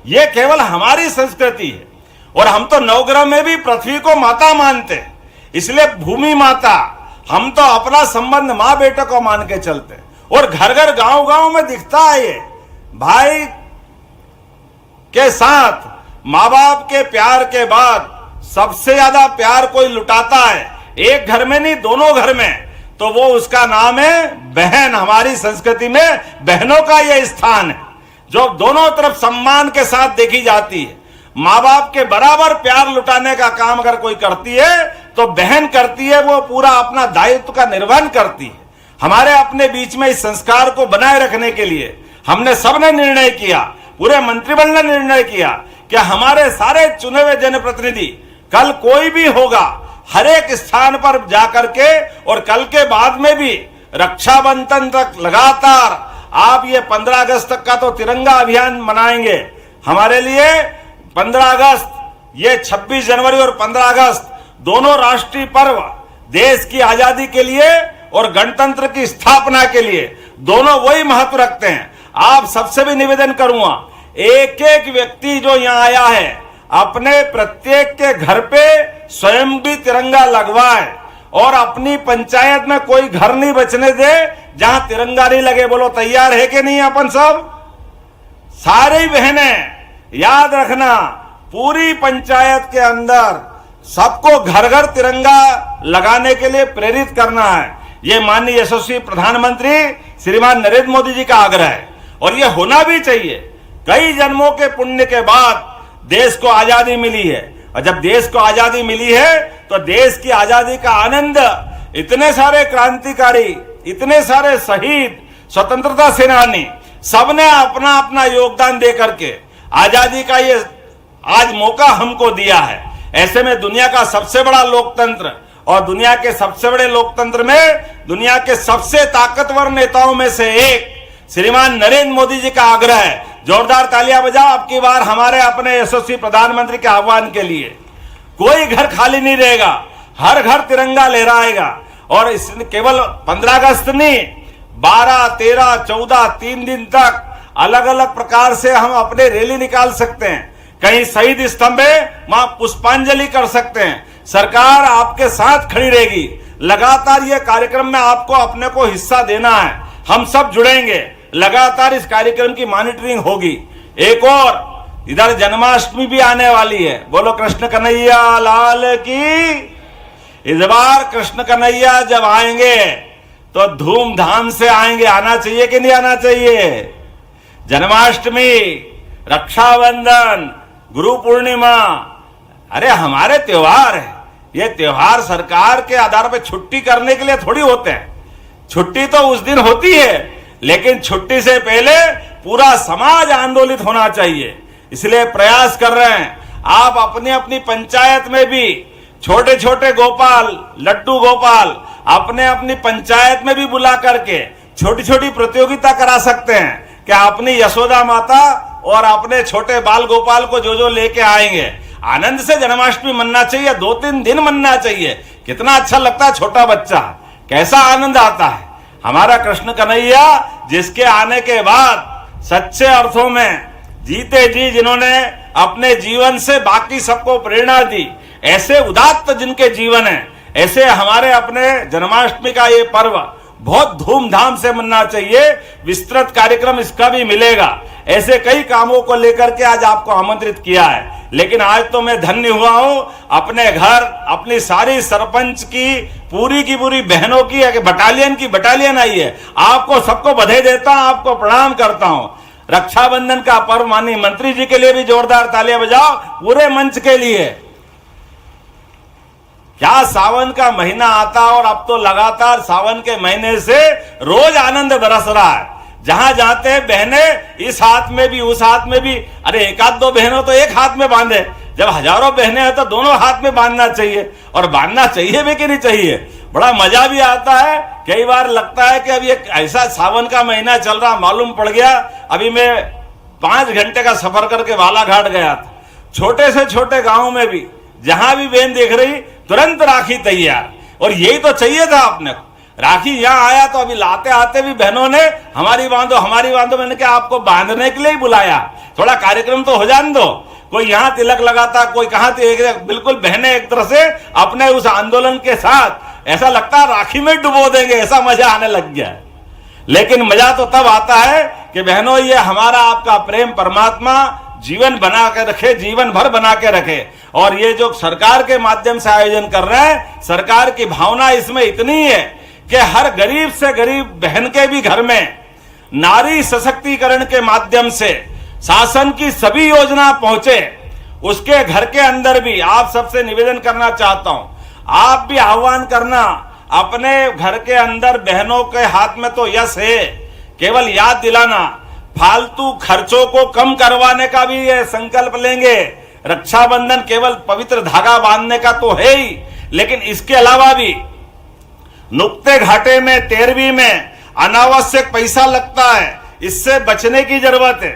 ये केवल हमारी संस्कृति है। और हम तो नवग्रह में भी पृथ्वी को माता मानते हैं, इसलिए भूमि माता, हम तो अपना संबंध माँ बेटे को मान के चलते हैं। और घर घर गांव गांव में दिखता है ये, भाई के साथ माँ बाप के प्यार के बाद सबसे ज्यादा प्यार कोई लुटाता है, एक घर में नहीं, दोनों घर में, तो वो उसका नाम है बहन। हमारी संस्कृति में बहनों का यह स्थान है, जो दोनों तरफ सम्मान के साथ देखी जाती है। माँ बाप के बराबर प्यार लुटाने का काम अगर कोई करती है तो बहन करती है, वो पूरा अपना दायित्व का निर्वहन करती है। हमारे अपने बीच में इस संस्कार को बनाए रखने के लिए हमने सबने निर्णय किया, पूरे मंत्रिमंडल ने निर्णय किया कि हमारे सारे चुने हुए जनप्रतिनिधि कल कोई भी होगा, हर एक स्थान पर जाकर के, और कल के बाद में भी रक्षाबंधन तक लगातार आप ये 15 अगस्त तक का तो तिरंगा अभियान मनाएंगे। हमारे लिए 15 अगस्त, ये 26 जनवरी और 15 अगस्त दोनों राष्ट्रीय पर्व देश की आजादी के लिए और गणतंत्र की स्थापना के लिए दोनों वही महत्व रखते हैं। आप सबसे भी निवेदन करूंगा, एक एक व्यक्ति जो यहाँ आया है, अपने प्रत्येक के घर पे स्वयं भी तिरंगा लगवाए और अपनी पंचायत में कोई घर नहीं बचने दे जहां तिरंगा नहीं लगे। बोलो तैयार है कि नहीं अपन सब? सारी बहनें याद रखना, पूरी पंचायत के अंदर सबको घर घर तिरंगा लगाने के लिए प्रेरित करना है। ये माननीय यशस्वी प्रधानमंत्री श्रीमान नरेंद्र मोदी जी का आग्रह है और ये होना भी चाहिए। कई जन्मों के पुण्य के बाद देश को आजादी मिली है और जब देश को आजादी मिली है तो देश की आजादी का आनंद इतने सारे क्रांतिकारी, इतने सारे शहीद, स्वतंत्रता सेनानी, सबने अपना अपना योगदान दे करके आजादी का ये आज मौका हमको दिया है। ऐसे में दुनिया का सबसे बड़ा लोकतंत्र और दुनिया के सबसे बड़े लोकतंत्र में दुनिया के सबसे ताकतवर नेताओं में से एक श्रीमान नरेंद्र मोदी जी का आग्रह है। जोरदार तालियां बजाओ अब की बार हमारे अपने यशस्वी प्रधानमंत्री के आह्वान के लिए। कोई घर खाली नहीं रहेगा, हर घर तिरंगा लहराएगा। और इस केवल 15 अगस्त नहीं, 12, 13, 14 3 दिन तक अलग अलग प्रकार से हम अपने रैली निकाल सकते हैं। कहीं शहीद स्तंभ है, वहां पुष्पांजलि कर सकते हैं। सरकार आपके साथ खड़ी रहेगी। लगातार ये कार्यक्रम में आपको अपने को हिस्सा देना है। हम सब जुड़ेंगे, लगातार इस कार्यक्रम की मॉनिटरिंग होगी। एक और इधर जन्माष्टमी भी आने वाली है। बोलो कृष्ण कन्हैया लाल की। इस बार कृष्ण कन्हैया जब आएंगे तो धूमधाम से आएंगे। आना चाहिए कि नहीं आना चाहिए? जन्माष्टमी, रक्षाबंधन, गुरु पूर्णिमा, अरे हमारे त्योहार है। ये त्योहार सरकार के आधार पर छुट्टी करने के लिए थोड़ी होते हैं। छुट्टी तो उस दिन होती है, लेकिन छुट्टी से पहले पूरा समाज आंदोलित होना चाहिए। इसलिए प्रयास कर रहे हैं आप अपनी अपनी पंचायत में भी छोटे छोटे गोपाल, लड्डू गोपाल अपने अपनी पंचायत में भी बुला करके छोटी छोटी प्रतियोगिता करा सकते हैं कि अपनी यशोदा माता और अपने छोटे बाल गोपाल को जो लेके आएंगे, आनंद से जन्माष्टमी मनना चाहिए। 2-3 दिन मनना चाहिए। कितना अच्छा लगता है, छोटा बच्चा कैसा आनंद आता है। हमारा कृष्ण कन्हैया जिसके आने के बाद सच्चे अर्थों में जीते जी जिन्होंने अपने जीवन से बाकी सबको प्रेरणा दी, ऐसे उदात्त जिनके जीवन है, ऐसे हमारे अपने जन्माष्टमी का ये पर्व बहुत धूमधाम से मनना चाहिए। विस्तृत कार्यक्रम इसका भी मिलेगा। ऐसे कई कामों को लेकर के आज आपको आमंत्रित किया है। लेकिन आज तो मैं धन्य हुआ हूं, अपने घर अपनी सारी सरपंच की पूरी बहनों की एक बटालियन आई है। आपको सबको बधाई देता हूं, आपको प्रणाम करता हूं। रक्षाबंधन का पर्व माननीय मंत्री जी के लिए भी जोरदार तालियां बजाओ, पूरे मंच के लिए। क्या सावन का महीना आता और अब तो लगातार सावन के महीने से रोज आनंद बरस रहा है। जहां जाते हैं बहनें इस हाथ में भी उस हाथ में भी, अरे एक आध दो बहनों तो एक हाथ में बांधे, जब हजारों बहनें हैं तो दोनों हाथ में बांधना चाहिए। और बांधना चाहिए भी कि नहीं चाहिए? बड़ा मजा भी आता है। कई बार लगता है कि अब ये ऐसा सावन का महीना चल रहा, मालूम पड़ गया अभी मैं 5 घंटे का सफर करके बालाघाट गया था। छोटे से छोटे गांव में भी जहां भी बहन देख रही तुरंत राखी तैयार। और यही तो चाहिए था अपने को। राखी यहाँ आया तो अभी लाते आते भी बहनों ने हमारी बांधो, मैंने क्या आपको बांधने के लिए ही बुलाया, थोड़ा कार्यक्रम तो हो जाने दो। कोई यहाँ तिलक लगाता, कोई कहाँ बिल्कुल बहनें एक तरह से अपने उस आंदोलन के साथ ऐसा लगता है राखी में डुबो देंगे, ऐसा मजा आने लग गया है। लेकिन मजा तो तब आता है कि बहनों ये हमारा आपका प्रेम परमात्मा जीवन बना के रखे, जीवन भर बना के रखे। और ये जो सरकार के माध्यम से आयोजन कर रहे हैं, सरकार की भावना इसमें इतनी है कि हर गरीब से गरीब बहन के भी घर में नारी सशक्तिकरण के माध्यम से शासन की सभी योजना पहुंचे। उसके घर के अंदर भी आप सबसे निवेदन करना चाहता हूं, आप भी आह्वान करना, अपने घर के अंदर बहनों के हाथ में तो यश है, केवल याद दिलाना, फालतू खर्चों को कम करवाने का भी ये संकल्प लेंगे। रक्षाबंधन केवल पवित्र धागा बांधने का तो है ही, लेकिन इसके अलावा भी नुक्ते घाटे में 13वीं में अनावश्यक पैसा लगता है, इससे बचने की जरूरत है।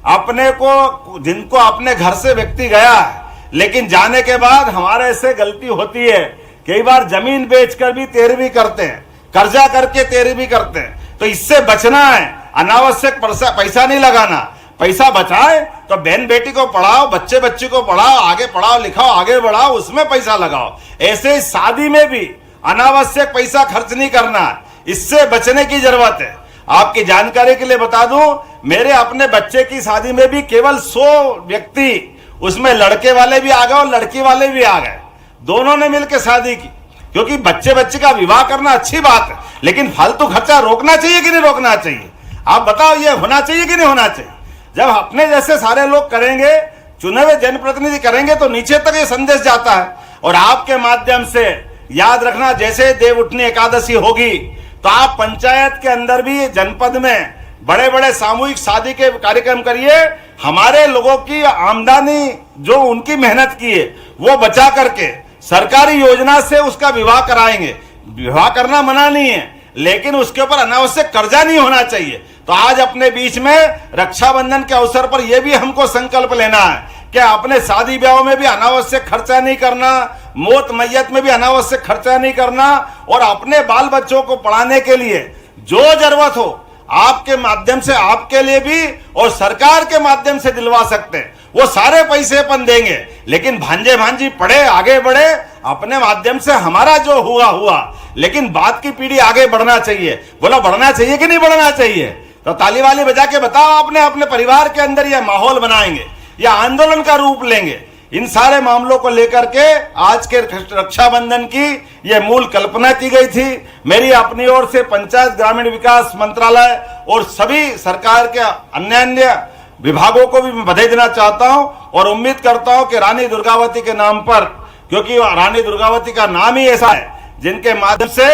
अपने को जिनको अपने घर से व्यक्ति गया है, लेकिन जाने के बाद हमारे से गलती होती है, कई बार जमीन बेचकर भी 13वीं करते हैं, कर्जा करके 13वीं करते हैं। तो इससे बचना है, अनावश्यक पैसा नहीं लगाना। पैसा बचाए तो बहन बेटी को पढ़ाओ, बच्चे बच्ची को पढ़ाओ, आगे पढ़ाओ लिखाओ, आगे बढ़ाओ, उसमें पैसा लगाओ। ऐसे शादी में भी अनावश्यक पैसा खर्च नहीं करना है, इससे बचने की जरूरत है। आपकी जानकारी के लिए बता दूं, मेरे अपने बच्चे की शादी में भी केवल 100 व्यक्ति, उसमें लड़के वाले भी आ गए और लड़की वाले भी आ गए, दोनों ने मिलकर शादी की। क्योंकि बच्चे का विवाह करना अच्छी बात है, लेकिन फालतू खर्चा रोकना चाहिए कि नहीं रोकना चाहिए? आप बताओ, ये होना चाहिए कि नहीं होना चाहिए? जब अपने जैसे सारे लोग करेंगे, चुने हुए जनप्रतिनिधि करेंगे, तो नीचे तक ये संदेश जाता है। और आपके माध्यम से याद रखना, जैसे देवउठनी एकादशी होगी तो आप पंचायत के अंदर भी, जनपद में बड़े बड़े सामूहिक शादी के कार्यक्रम करिए। हमारे लोगों की आमदनी जो उनकी मेहनत की है वो बचा करके सरकारी योजना से उसका विवाह कराएंगे। विवाह करना मना नहीं है, लेकिन उसके ऊपर अनावश्यक कर्जा नहीं होना चाहिए। तो आज अपने बीच में रक्षाबंधन के अवसर पर यह भी हमको संकल्प लेना है कि अपने शादी ब्याह में भी अनावश्यक खर्चा नहीं करना, मौत मैयत में भी अनावश्यक खर्चा नहीं करना, और अपने बाल बच्चों को पढ़ाने के लिए जो जरूरत हो आपके माध्यम से, आपके लिए भी और सरकार के माध्यम से दिलवा सकते हैं, वो सारे पैसे अपन देंगे। लेकिन भांजे भांजी पढ़े, आगे बढ़े, अपने माध्यम से हमारा जो हुआ, लेकिन बाद की पीढ़ी आगे बढ़ना चाहिए। बोलो, बढ़ना चाहिए कि नहीं बढ़ना चाहिए? तो ताली वाली बजा के बताओ, आपने अपने परिवार के अंदर यह माहौल बनाएंगे, यह आंदोलन का रूप लेंगे। इन सारे मामलों को लेकर के आज के रक्षाबंधन की यह मूल कल्पना की गई थी। मेरी अपनी ओर से पंचायत ग्रामीण विकास मंत्रालय और सभी सरकार के अन्य विभागों को भी मैं बधाई देना चाहता हूं, और उम्मीद करता हूं कि रानी दुर्गावती के नाम पर, क्योंकि रानी दुर्गावती का नाम ही ऐसा है जिनके माध्यम से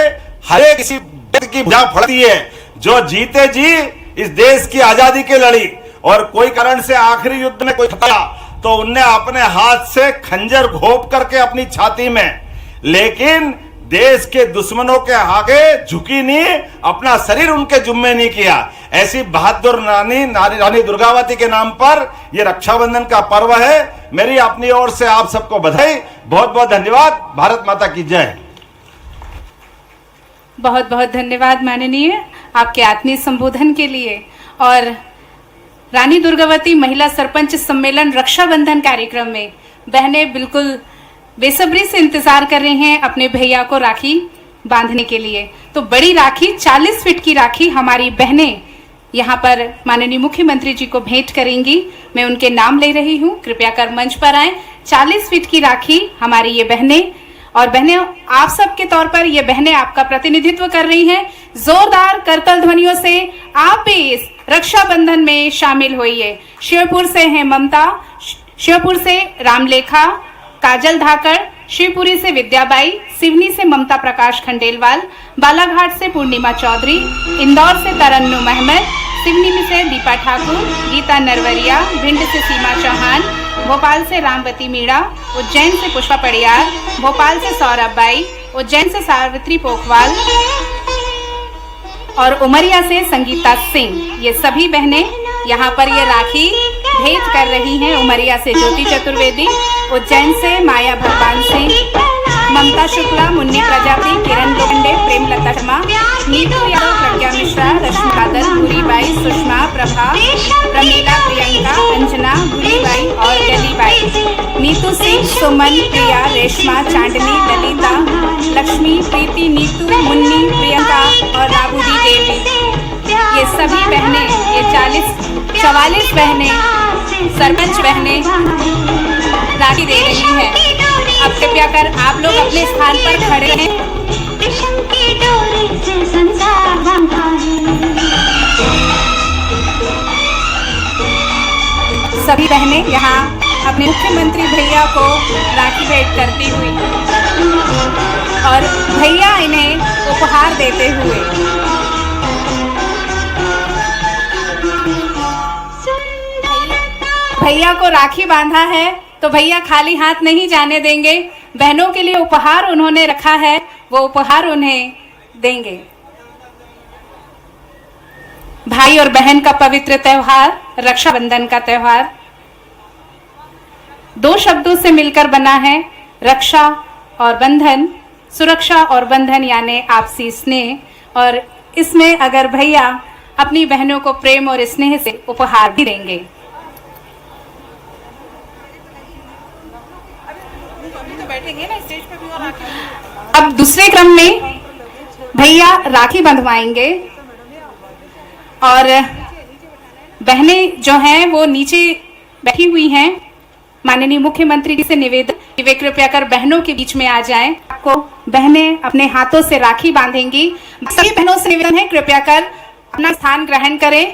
हर एक किसी व्यक्ति की भुजा फड़ती है, जो जीते जी इस देश की आजादी के लड़ी, और कोई कारण से आखिरी युद्ध में कोई खतरा तो उनने अपने हाथ से खंजर घोंप करके अपनी छाती में, लेकिन देश के दुश्मनों के आगे झुकी नहीं, अपना शरीर उनके जुम्मे नहीं किया। ऐसी बहादुर रानी दुर्गावती के नाम पर यह रक्षाबंधन का पर्व है। मेरी अपनी ओर से आप सबको बधाई, बहुत बहुत धन्यवाद। भारत माता की जय। बहुत बहुत धन्यवाद माननीय, आपके आत्मीय संबोधन के लिए। और रानी दुर्गावती महिला सरपंच सम्मेलन रक्षाबंधन कार्यक्रम में बहनें बिल्कुल बेसब्री से इंतजार कर रही हैं अपने भैया को राखी बांधने के लिए। तो बड़ी राखी, 40 फीट की राखी हमारी बहनें यहाँ पर माननीय मुख्यमंत्री जी को भेंट करेंगी। मैं उनके नाम ले रही हूँ, कृपया कर मंच पर आए। 40 फीट की राखी हमारी ये बहनें, और बहनें आप सबके तौर पर ये बहनें आपका प्रतिनिधित्व कर रही हैं। जोरदार करतल ध्वनियों से आप भी इस रक्षाबंधन में शामिल होइए। शिवपुर से हैं ममता, शिवपुर से रामलेखा, काजल धाकड़, शिवपुरी से विद्याबाई, सिवनी से ममता प्रकाश खंडेलवाल, बालाघाट से पूर्णिमा चौधरी, इंदौर से तरन्नुम अहमद, सिवनी में से दीपा ठाकुर, गीता नरवरिया, भिंड से सीमा चौहान, भोपाल से रामवती मीणा, उज्जैन से पुष्पा पड़ियार, भोपाल से सौरभ बाई, उज्जैन से सावित्री पोखवाल और उमरिया से संगीता सिंह। ये सभी बहनें यहाँ पर ये राखी भेंट कर रही हैं। उमरिया से ज्योति चतुर्वेदी, उज्जैन से माया भगवान सिंह, ममता शुक्ला, मुन्नी प्रजापति, किरण लोखंडे, प्रेमलता शर्मा, नीतू यादव, प्रज्ञा मिश्रा, रश्मि बादल, भूरीबाई, सुषमा, प्रभा, प्रमीला, प्रियंका, अंजना, भूरीबाई और गलीबाई, नीतू सिंह, सुमन, प्रिया, रेशमा, चांदनी, ललिता, लक्ष्मी, प्रीति, नीतू, मुन्नी, प्रियंका और राबूदी देवी। ये सभी बहनें, ये 44 बहनें, सरपंच बहनें राखी दे रही हैं। अब कृपया कर आप लोग अपने स्थान पर खड़े हैं। सभी बहनें यहाँ अपने मुख्यमंत्री भैया को राखी भेंट करती हुई और भैया इन्हें उपहार देते हुए। भैया को राखी बांधा है तो भैया खाली हाथ नहीं जाने देंगे। बहनों के लिए उपहार उन्होंने रखा है, वो उपहार उन्हें देंगे। भाई और बहन का पवित्र त्योहार रक्षाबंधन का त्योहार 2 शब्दों से मिलकर बना है, रक्षा और बंधन, सुरक्षा और बंधन यानी आपसी स्नेह। और इसमें अगर भैया अपनी बहनों को प्रेम और स्नेह से उपहार भी देंगे। अब दूसरे क्रम में भैया राखी बंधवाएंगे और बहनें जो हैं वो नीचे बैठी हुई हैं। माननीय मुख्यमंत्री जी से निवेदन कि वे कृपया कर बहनों के बीच में आ जाएं। आपको बहनें अपने हाथों से राखी बांधेंगी। सभी बहनों से निवेदन है कृपया कर अपना स्थान ग्रहण करें।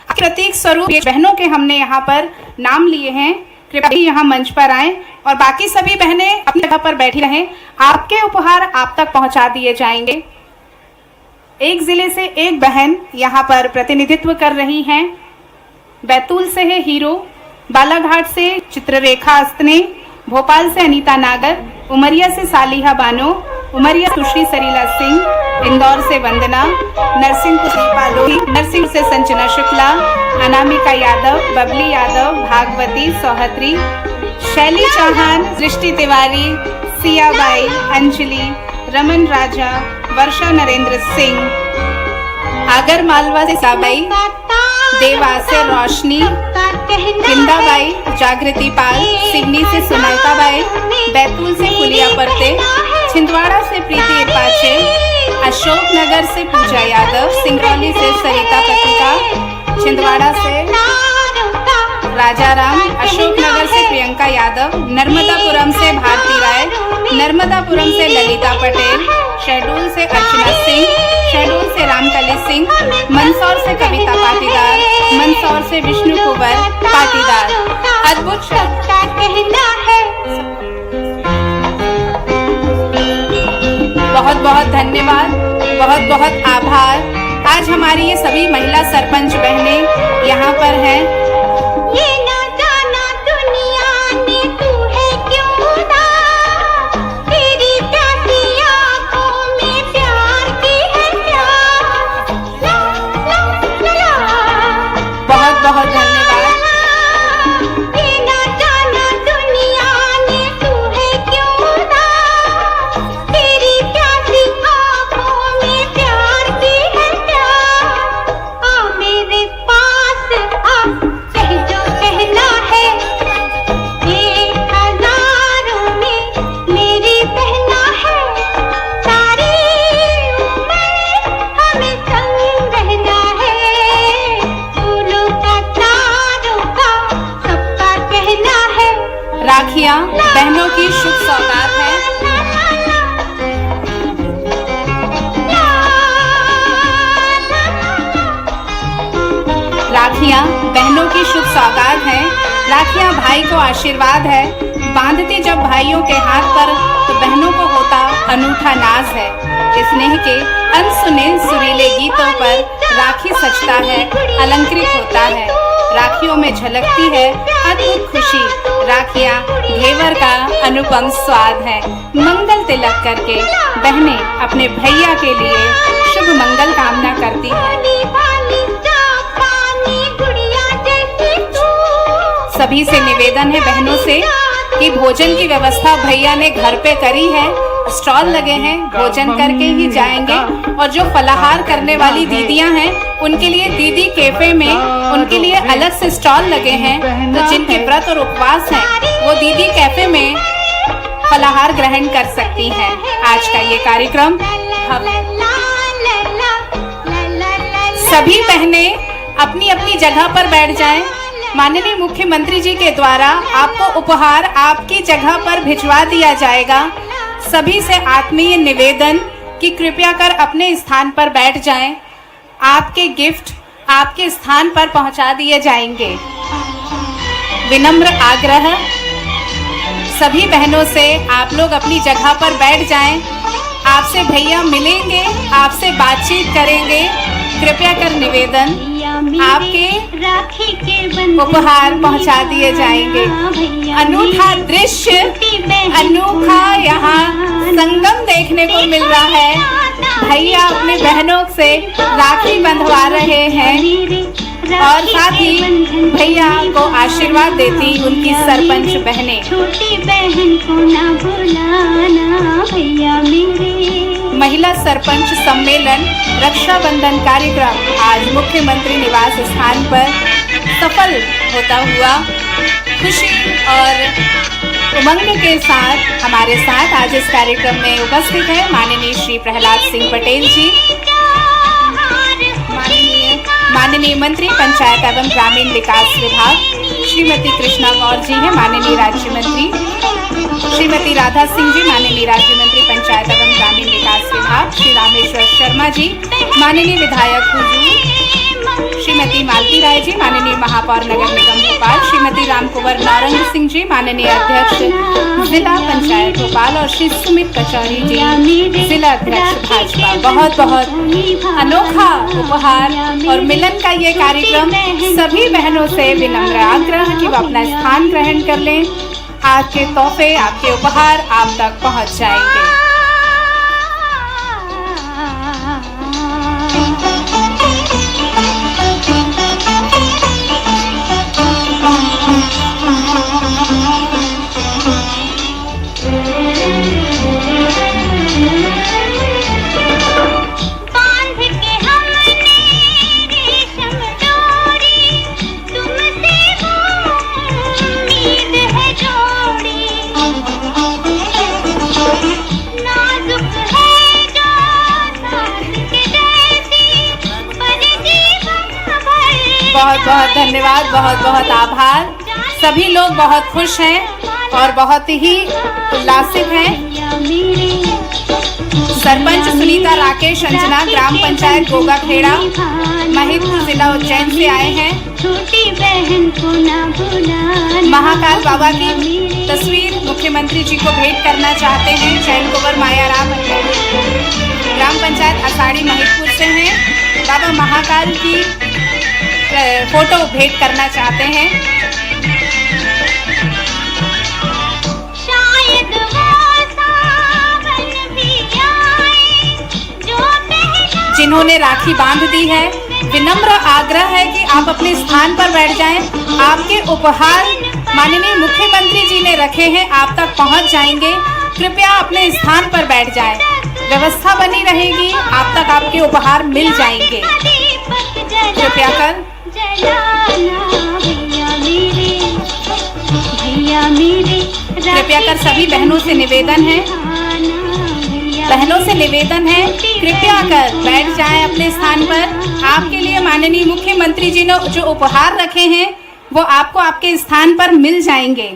प्रतीक स्वरूप बहनों के हमने यहाँ पर नाम लिए हैं, कृपया यहाँ मंच पर आएं और बाकी सभी बहनें अपनी जगह पर बैठी रहें। आपके उपहार आप तक पहुंचा दिए जाएंगे। एक जिले से एक बहन यहाँ पर प्रतिनिधित्व कर रही हैं। बैतूल से है हीरो, बालाघाट से चित्ररेखा अस्त्ने, भोपाल से अनीता नागर, उमरिया से सालिहा बानो, उमरिया सुश्री सरीला सिंह, इंदौर से वंदना, नरसिंहपुर से पालोही, नरसिंह से संजना शुक्ला, अनामिका यादव, बबली यादव, भागवती, सौहत्री, शैली चौहान, दृष्टि तिवारी, सियाबाई, अंजलि, रमन राजा, वर्षा नरेंद्र सिंह, आगर मालवा से साबाई, देवास से रोशनी, हिंदाबाई, जागृति पाल, सिवनी से सुनलता बाई, बैतूल से फुलिया परते, छिंदवाड़ा से प्रीति इरपाचे, अशोकनगर से पूजा यादव, सिंगरौली से सरिता पत्रिका, छिंदवाड़ा से राजाराम, अशोकनगर से प्रियंका यादव, नर्मदापुरम से भारती राय, नर्मदापुरम से ललिता पटेल, शहडोल से अर्चना सिंह, शहडोल से रामकली सिंह, मंदसौर से कविता पाटीदार, मंदसौर से विष्णु कुंवर पाटीदार। अद्भुत बहुत बहुत धन्यवाद, बहुत बहुत आभार। आज हमारी ये सभी महिला सरपंच बहनें यहाँ पर हैं। ये ना जाना दुनिया ने तू है क्यों ना, तेरी प्यासी आंखों में प्यार की है प्यार। ला ला ला ला। बहुत बहुत धन्यवाद। ये ना जाना दुनिया ने तू है क्यों ना, तेरी प्यासी आंखों में प्यार की है प्यार। आ मेरे पास आ, कह जो कहना है, एक हजारों में मेरी बहना है। सारी उम्र हमें संग रहना है, फूलों का तारों का सबका कहना है। राखियां बहनों की शुभ सौगात है। राखियां बहनों की शुभ सौगात हैं। राखियां भाई को आशीर्वाद है। बांधती जब भाइयों के हाथ पर तो बहनों को होता अनूठा नाज है। स्नेह के अनसुने सुरीले गीतों पर राखी सजता है, अलंकृत होता है। राखियों में झलकती है अद्भुत खुशी। राखियां घेवर का अनुपम स्वाद है। मंगल तिलक करके बहनें अपने भैया के लिए शुभ मंगल कामना करती हैं। सभी से निवेदन है बहनों से कि भोजन की व्यवस्था भैया ने घर पे करी है। स्टॉल लगे हैं, भोजन करके ही जाएंगे। और जो फलाहार करने वाली दीदियां हैं उनके लिए दीदी कैफे में उनके लिए अलग से स्टॉल लगे हैं। तो जिनके व्रत और उपवास हैं वो दीदी कैफे में फलाहार ग्रहण कर सकती हैं। आज का ये कार्यक्रम सभी बहनें अपनी अपनी जगह पर बैठ जाएं। माननीय मुख्यमंत्री जी के द्वारा आपको उपहार आपकी जगह पर भिजवा दिया जाएगा। सभी से आत्मीय निवेदन कि कृपया कर अपने स्थान पर बैठ जाएं। आपके गिफ्ट आपके स्थान पर पहुंचा दिए जाएंगे। विनम्र आग्रह सभी बहनों से आप लोग अपनी जगह पर बैठ जाएं। आपसे भैया मिलेंगे, आपसे बातचीत करेंगे। कृपया कर निवेदन आपके उपहार पहुंचा दिए जाएंगे। अनूठा दृश्य, अनोखा यहाँ संगम देखने को मिल रहा है। भैया अपने बहनों से राखी बंधवा रहे हैं और साथ ही भैया को आशीर्वाद देती उनकी सरपंच बहनें। छोटी बहन को ना भुलाना भैया मेरे। महिला सरपंच सम्मेलन रक्षाबंधन कार्यक्रम आज मुख्यमंत्री निवास स्थान पर सफल होता हुआ खुशी और उमंग के साथ हमारे साथ आज इस कार्यक्रम में उपस्थित है माननीय श्री प्रहलाद सिंह पटेल जी, माननीय मंत्री पंचायत एवं ग्रामीण विकास विभाग श्रीमती कृष्णा गौर जी हैं, माननीय राज्य मंत्री श्रीमती राधा सिंह जी, माननीय राज्य मंत्री पंचायत एवं ग्रामीण विकास विभाग श्री रामेश्वर शर्मा जी, माननीय विधायक हुजूर श्रीमती मालती राय जी, माननीय महापौर नगर निगम भोपाल श्रीमती रामकुंवर नारंग सिंह जी, माननीय अध्यक्ष जिला पंचायत भोपाल और श्री सुमित कचौरी जी, जिला अध्यक्ष भाजपा। बहुत बहुत अनोखा उपहार और मिलन का ये कार्यक्रम, सभी बहनों से विनम्र आग्रह कि वो अपना स्थान ग्रहण कर लें। आपके तोहफे, आपके उपहार आप तक पहुंच जाएंगे। बहुत बहुत धन्यवाद, बहुत बहुत आभार। सभी लोग बहुत खुश हैं और बहुत ही उल्लासित हैं। सरपंच सुनीता राकेश अंजना, ग्राम पंचायत गोगा खेड़ा, महिदपुर जिला उज्जैन से आए हैं। महाकाल बाबा की तस्वीर मुख्यमंत्री जी को भेंट करना चाहते हैं। चैन कुंवर मायाराम ग्राम पंचायत असाड़ी महिदपुर से हैं। बाबा महाकाल की फोटो भेंट करना चाहते हैं। शायद वो सावन भी आए जो जिन्होंने राखी बांध दी है, विनम्र आग्रह है कि आप अपने स्थान पर बैठ जाएं। आपके उपहार माननीय मुख्यमंत्री जी ने रखे हैं, आप तक पहुंच जाएंगे। कृपया अपने स्थान पर बैठ जाएं। व्यवस्था बनी रहेगी, आप तक आपके उपहार मिल जाएंगे। कृपया कर सभी बहनों से निवेदन है, कृपया कर बैठ जाएं अपने स्थान पर। आपके लिए माननीय मुख्यमंत्री जी ने जो उपहार रखे हैं वो आपको आपके स्थान पर मिल जाएंगे।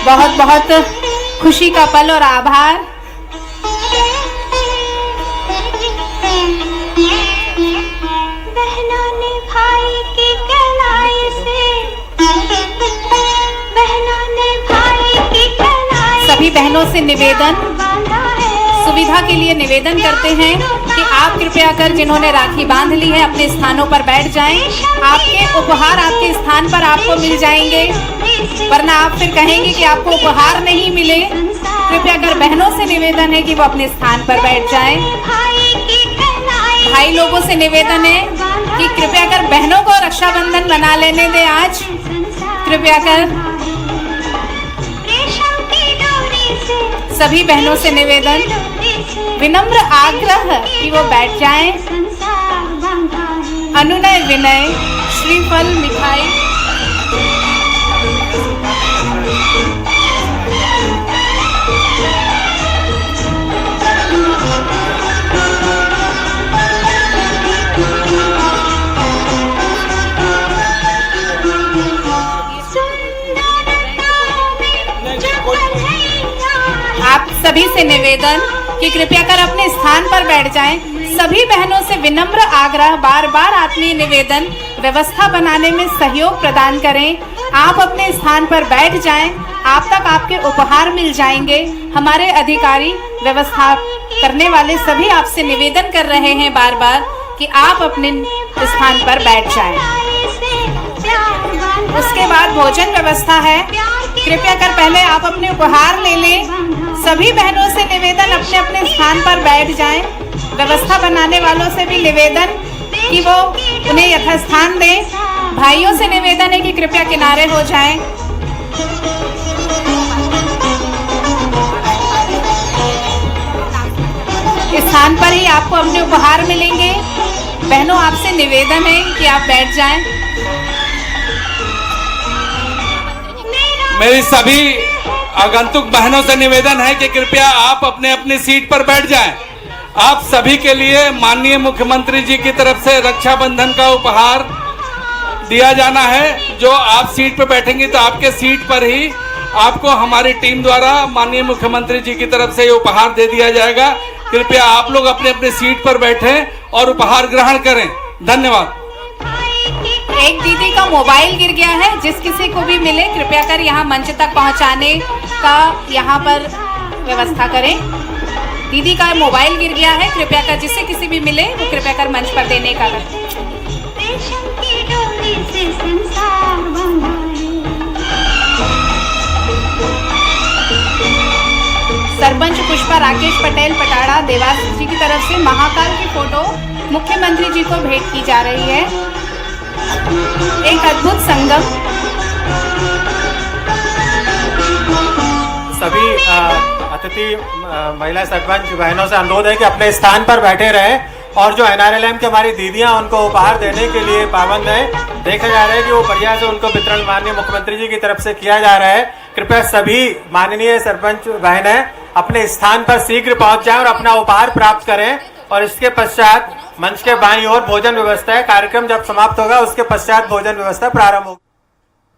बहुत बहुत खुशी का पल और आभार। बहनों ने भाई की कलाई से, सभी बहनों से निवेदन, सुविधा के लिए निवेदन करते हैं कि आप कृपया कर जिन्होंने राखी बांध ली है अपने स्थानों पर बैठ जाएं। आपके उपहार आपके स्थान पर आपको मिल जाएंगे, वरना आप फिर कहेंगे कि आपको उपहार नहीं मिले। कृपया कर बहनों से निवेदन है कि वो अपने स्थान पर बैठ जाएं। भाई लोगों से निवेदन है कि कृपया कर बहनों को रक्षाबंधन मना लेने दें आज। कृपया कर सभी बहनों से निवेदन, विनम्र आग्रह कि वो बैठ जाएं। अनुनय विनय श्रीफल मिठाई आप सभी से निवेदन कि कृपया कर अपने स्थान पर बैठ जाएं। सभी बहनों से विनम्र आग्रह, बार बार आत्मीय निवेदन, व्यवस्था बनाने में सहयोग प्रदान करें। आप अपने स्थान पर बैठ जाएं, आप तक आपके उपहार मिल जाएंगे। हमारे अधिकारी, व्यवस्था करने वाले सभी आपसे निवेदन कर रहे हैं बार बार कि आप अपने स्थान पर बैठ जाएं। उसके बाद भोजन व्यवस्था है, कृपया कर पहले आप अपने उपहार ले लें। सभी बहनों से निवेदन अपने अपने स्थान पर बैठ जाएं। व्यवस्था बनाने वालों से भी निवेदन कि वो उन्हें यथास्थान दें। भाइयों से निवेदन है कि कृपया किनारे हो जाएं। स्थान पर ही आपको अपने उपहार मिलेंगे। बहनों, आपसे निवेदन है कि आप बैठ जाएं। मेरी सभी आगंतुक बहनों से निवेदन है कि कृपया आप अपने अपनी सीट पर बैठ जाएं। आप सभी के लिए माननीय मुख्यमंत्री जी की तरफ से रक्षाबंधन का उपहार दिया जाना है। जो आप सीट पर बैठेंगे तो आपके सीट पर ही आपको हमारी टीम द्वारा माननीय मुख्यमंत्री जी की तरफ से ये उपहार दे दिया जाएगा। कृपया आप लोग अपने अपने सीट पर बैठें और उपहार ग्रहण करें। धन्यवाद। एक दीदी का मोबाइल गिर गया है, जिस किसी को भी मिले कृपया कर यहाँ मंच तक पहुँचाने का यहाँ पर व्यवस्था करें। दीदी का मोबाइल गिर गया है, कृपया कर जिसे किसी भी मिले वो कृपया कर मंच पर देने का करें। रेशम की डोरी से संसार बंधा है। सरपंच पुष्पा राकेश पटेल पटाड़ा देवास जी की तरफ से महाकाल की फोटो मुख्यमंत्री जी को भेंट की जा रही है। एक अद्भुत संगम। सभी अतिथि महिला सरपंच बहनों से अनुरोध है कि अपने स्थान पर बैठे रहें और जो NRLM की हमारी दीदियां उनको उपहार देने के लिए पाबंद है। देखा जा रहा है कि वो बढ़िया से उनको वितरण माननीय मुख्यमंत्री जी की तरफ से किया जा रहा है। कृपया सभी माननीय सरपंच बहनें अपने स्थान पर शीघ्र पहुंच जाएं और अपना उपहार प्राप्त करें। और इसके पश्चात मंच के बाईं ओर भोजन व्यवस्था है। कार्यक्रम जब समाप्त होगा उसके पश्चात भोजन व्यवस्था प्रारंभ होगी।